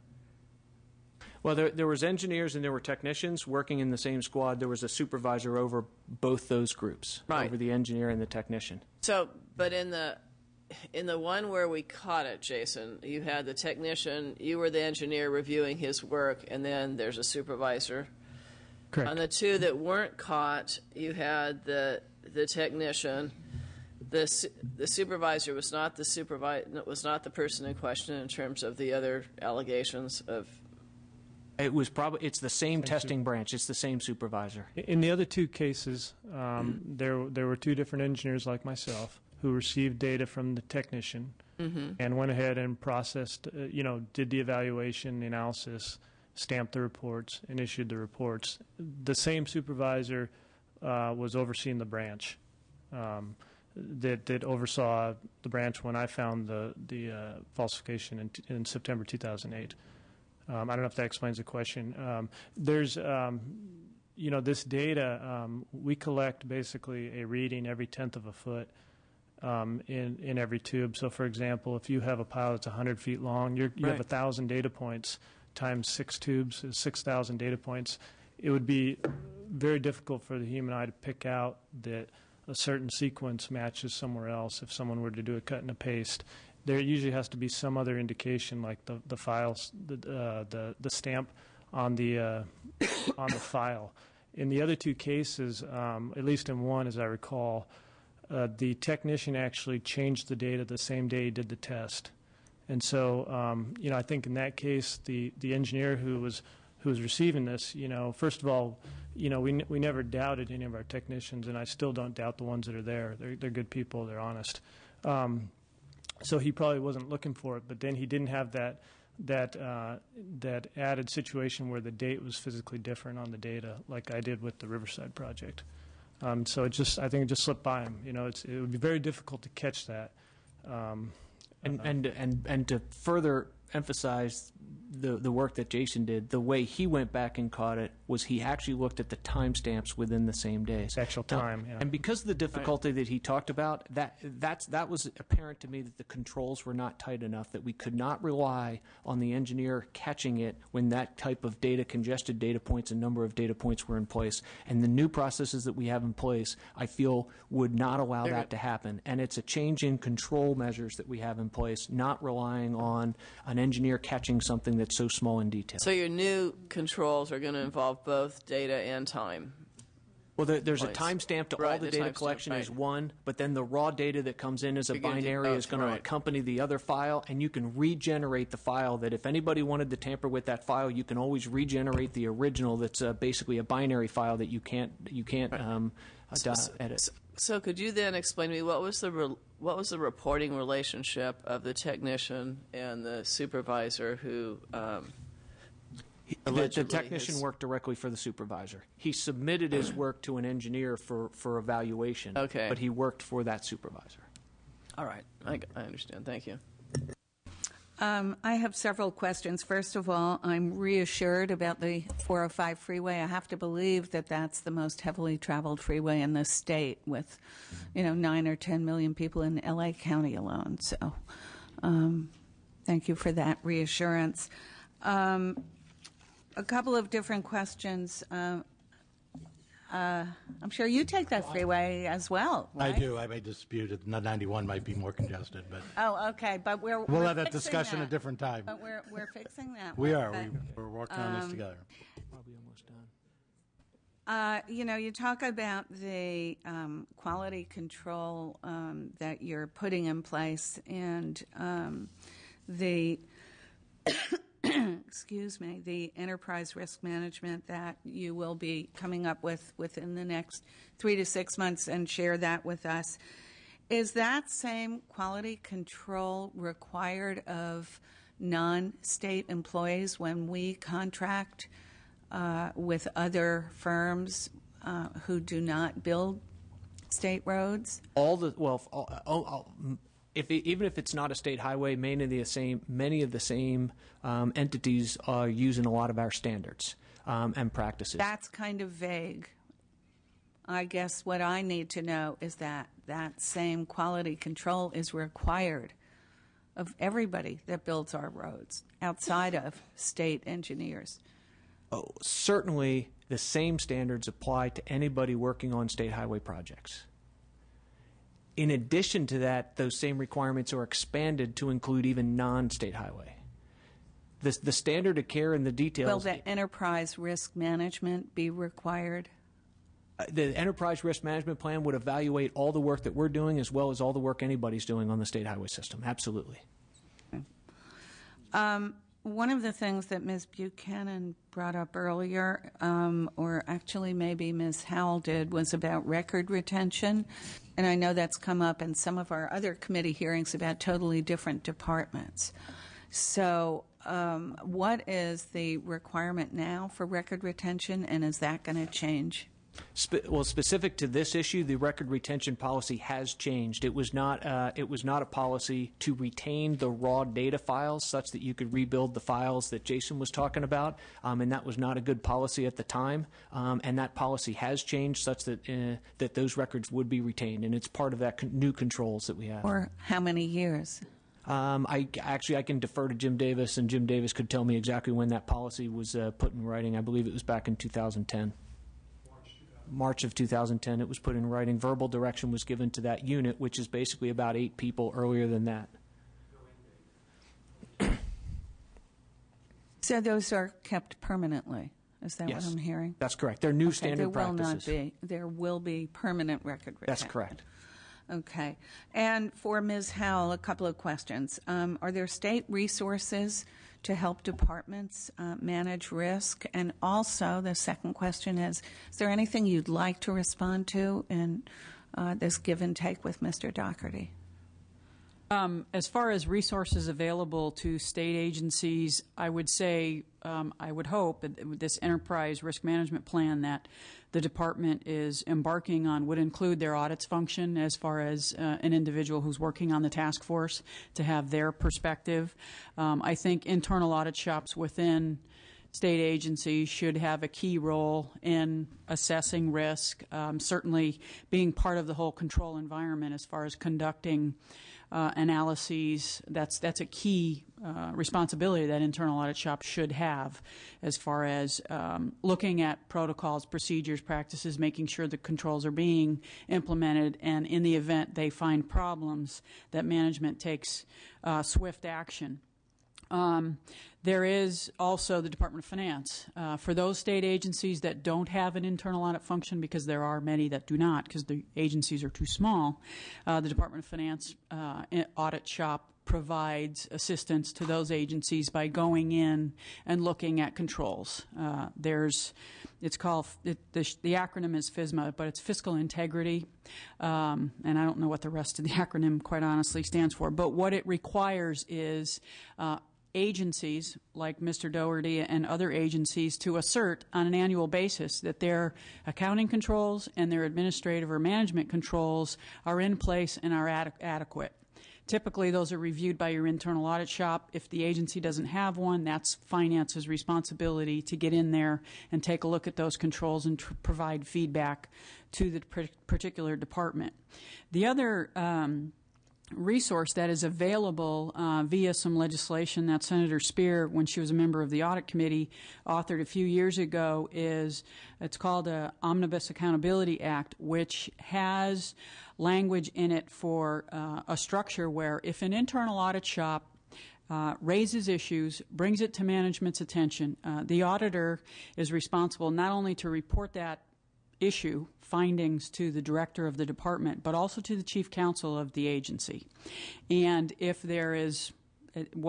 Well, there was engineers and there were technicians working in the same squad. There was a supervisor over both those groups, right, over the engineer and the technician. So, but in the one where we caught it, Jason, you had the technician, you were the engineer reviewing his work, and then there's a supervisor. Correct. On the 2 that weren't caught, you had the technician. The supervisor was not the person in question in terms of the other allegations of. It's the same testing branch. It's the same supervisor. In the other 2 cases, there were 2 different engineers like myself who received data from the technician and went ahead and processed, did the evaluation, the analysis, stamped the reports, and issued the reports. The same supervisor was overseeing the branch. that oversaw the branch when I found the falsification in September 2008. I don't know if that explains the question. There's this data, we collect basically a reading every 1/10 of a foot in every tube. So, for example, if you have a pile that's 100 feet long, you have 1,000 data points times 6 tubes is 6,000 data points. It would be very difficult for the human eye to pick out that a certain sequence matches somewhere else if someone were to do a cut and a paste. There usually has to be some other indication, like the files, the stamp on the file. In the other 2 cases, at least in one, as I recall, the technician actually changed the data the same day he did the test, and so I think in that case, the engineer who was receiving this, first of all, we never doubted any of our technicians, and I still don't doubt the ones that are there. They're good people. They're honest. So he probably wasn't looking for it, but then he didn't have that added situation where the date was physically different on the data, like I did with the Riverside project. So I think it just slipped by him. It would be very difficult to catch that. And to further emphasize the work that Jason did, the way he went back and caught it was he actually looked at the timestamps within the same days. Actual time, yeah. And because of the difficulty that he talked about, that was apparent to me that the controls were not tight enough, that we could not rely on the engineer catching it when that type of congested data points and number of data points were in place. And the new processes that we have in place, I feel, would not allow that to happen. And it's a change in control measures that we have in place, not relying on an engineer catching something that's so small in detail. So your new controls are going to involve both data and time. Well, there's a timestamp to all the data collection is one, but then the raw data that comes in as a binary is going to accompany the other file, and you can regenerate the file. That if anybody wanted to tamper with that file, you can always regenerate the original. That's basically a binary file that you can't edit. So could you then explain to me what was the reporting relationship of the technician and the supervisor who the technician worked directly for the supervisor. He submitted his work to an engineer for evaluation, but he worked for that supervisor. All right. I understand. Thank you. I have several questions. First of all, I'm reassured about the 405 freeway. I have to believe that that's the most heavily traveled freeway in the state with, 9 or 10 million people in L.A. County alone. So thank you for that reassurance. A couple of different questions. I'm sure you take that freeway as well, right? I do. I may dispute it. 91 might be more congested, but oh, okay. But we'll have that discussion at a different time. But we're fixing that. We are. We're working on this together. Probably almost done. You talk about the quality control that you're putting in place and the the enterprise risk management that you will be coming up with within the next 3 to 6 months and share that with us. Is that same quality control required of non-state employees when we contract with other firms who do not build state roads? Even if it's not a state highway, many of the same entities are using a lot of our standards and practices. That's kind of vague. I guess what I need to know is that same quality control is required of everybody that builds our roads outside of state engineers. Oh, certainly the same standards apply to anybody working on state highway projects. In addition to that, those same requirements are expanded to include even non-state highway. The standard of care and the details. Will the enterprise risk management be required? The enterprise risk management plan would evaluate all the work that we're doing as well as all the work anybody's doing on the state highway system. Absolutely. One of the things that Ms. Buchanan brought up earlier, or actually maybe Ms. Howell did, was about record retention. And I know that's come up in some of our other committee hearings about totally different departments. So what is the requirement now for record retention, and is that going to change? Well, specific to this issue, the record retention policy has changed. It was not a policy to retain the raw data files such that you could rebuild the files that Jason was talking about, and that was not a good policy at the time. And that policy has changed such that that those records would be retained, and it's part of that new controls that we have. For how many years? I can defer to Jim Davis, and Jim Davis could tell me exactly when that policy was put in writing. I believe it was back in 2010. March of 2010, it was put in writing. Verbal direction was given to that unit, which is basically about 8 people earlier than that. So those are kept permanently. Is that Yes. what I'm hearing? That's correct. They're new standard practices. There will be permanent record retention. That's correct. Okay. And for Ms. Howell, a couple of questions. Are there state resources to help departments manage risk? And also, the second question is there anything you'd like to respond to in this give and take with Mr. Dougherty? As far as resources available to state agencies, I would say, I would hope that with this enterprise risk management plan that the department is embarking on would include their audits function as far as an individual who's working on the task force to have their perspective. I think internal audit shops within state agencies should have a key role in assessing risk, certainly being part of the whole control environment as far as conducting analyses. That's a key responsibility that internal audit shops should have as far as looking at protocols, procedures, practices, making sure the controls are being implemented, and in the event they find problems, that management takes swift action. There is also the Department of Finance. For those state agencies that don't have an internal audit function, because there are many that do not, because the agencies are too small, the Department of Finance audit shop provides assistance to those agencies by going in and looking at controls. It's called, the acronym is FISMA, but it's fiscal integrity, and I don't know what the rest of the acronym, quite honestly, stands for. But what it requires is agencies like Mr. Dougherty and other agencies to assert on an annual basis that their accounting controls and their administrative or management controls are in place and are adequate. Typically, those are reviewed by your internal audit shop. If the agency doesn't have one, that's finance's responsibility to get in there and take a look at those controls and provide feedback to the particular department. The other resource that is available via some legislation that Senator Speer, when she was a member of the Audit Committee, authored a few years ago it's called the Omnibus Accountability Act, which has language in it for a structure where if an internal audit shop raises issues, brings it to management's attention, the auditor is responsible not only to report that issue findings to the director of the department, but also to the chief counsel of the agency. And if there is,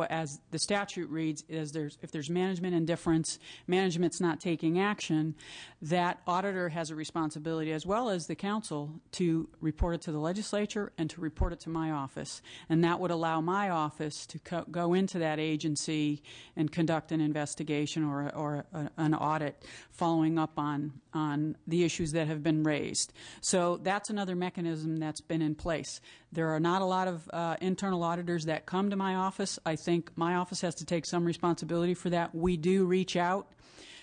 as the statute reads, if there's management indifference, management's not taking action, that auditor has a responsibility, as well as the counsel, to report it to the legislature and to report it to my office. And that would allow my office to go into that agency and conduct an investigation or an audit following up on the issues that have been raised. So that's another mechanism that's been in place. There are not a lot of internal auditors that come to my office. I think my office has to take some responsibility for that. We do reach out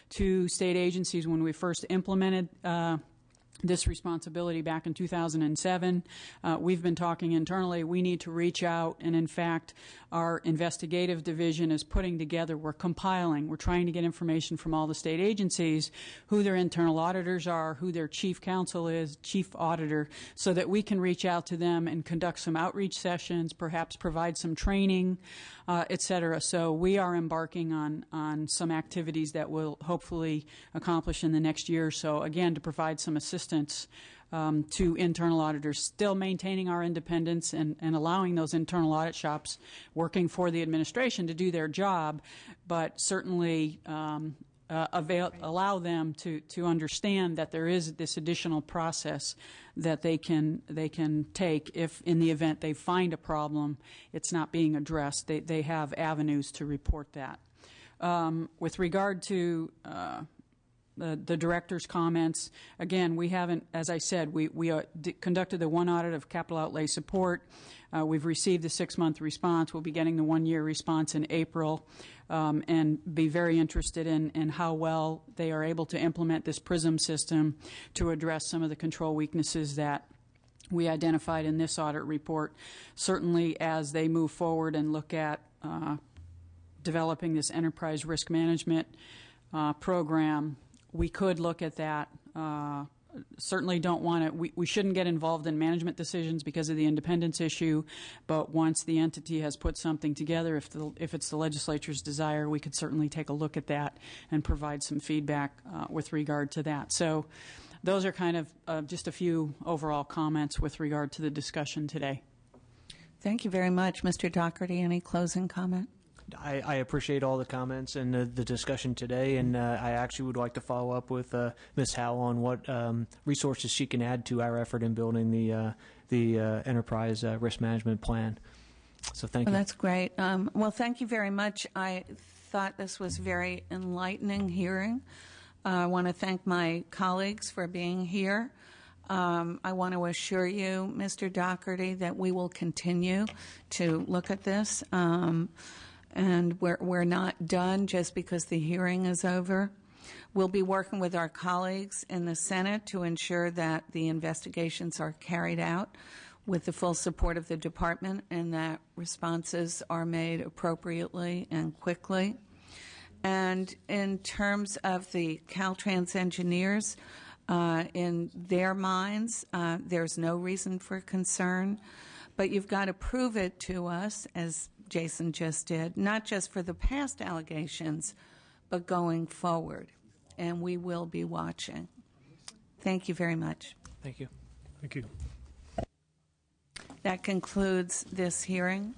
to state agencies when we first implemented this responsibility back in 2007. We've been talking internally. We need to reach out, and in fact, our investigative division is putting together, we're compiling, we're trying to get information from all the state agencies, who their internal auditors are, who their chief counsel is, chief auditor, so that we can reach out to them and conduct some outreach sessions, perhaps provide some training, et cetera. So we are embarking on some activities that we'll hopefully accomplish in the next year or so, again, to provide some assistance to internal auditors, still maintaining our independence and allowing those internal audit shops working for the administration to do their job, but certainly allow them to understand that there is this additional process that they can take if, in the event they find a problem, it's not being addressed. They have avenues to report that. With regard to the director's comments. Again, we haven't, as I said, we conducted the one audit of capital outlay support. We've received the 6-month response. We'll be getting the 1-year response in April, and be very interested in how well they are able to implement this PRISM system to address some of the control weaknesses that we identified in this audit report. Certainly, as they move forward and look at developing this enterprise risk management program, we could look at that. Certainly don't want to, we shouldn't get involved in management decisions because of the independence issue, but once the entity has put something together, if it's the legislature's desire, we could certainly take a look at that and provide some feedback with regard to that. So those are kind of just a few overall comments with regard to the discussion today. Thank you very much. Mr. Dougherty, any closing comment? I appreciate all the comments and the discussion today, and I actually would like to follow up with Ms. Howell on what resources she can add to our effort in building the enterprise risk management plan. So thank you. That's great. Well, thank you very much. I thought this was a very enlightening hearing. I want to thank my colleagues for being here. I want to assure you, Mr. Dougherty, that we will continue to look at this. And we're not done just because the hearing is over. We'll be working with our colleagues in the Senate to ensure that the investigations are carried out with the full support of the department and that responses are made appropriately and quickly. And in terms of the Caltrans engineers, in their minds, there's no reason for concern, but you've got to prove it to us, as Jason just did, not just for the past allegations, but going forward. And we will be watching. Thank you very much. Thank you. Thank you. That concludes this hearing.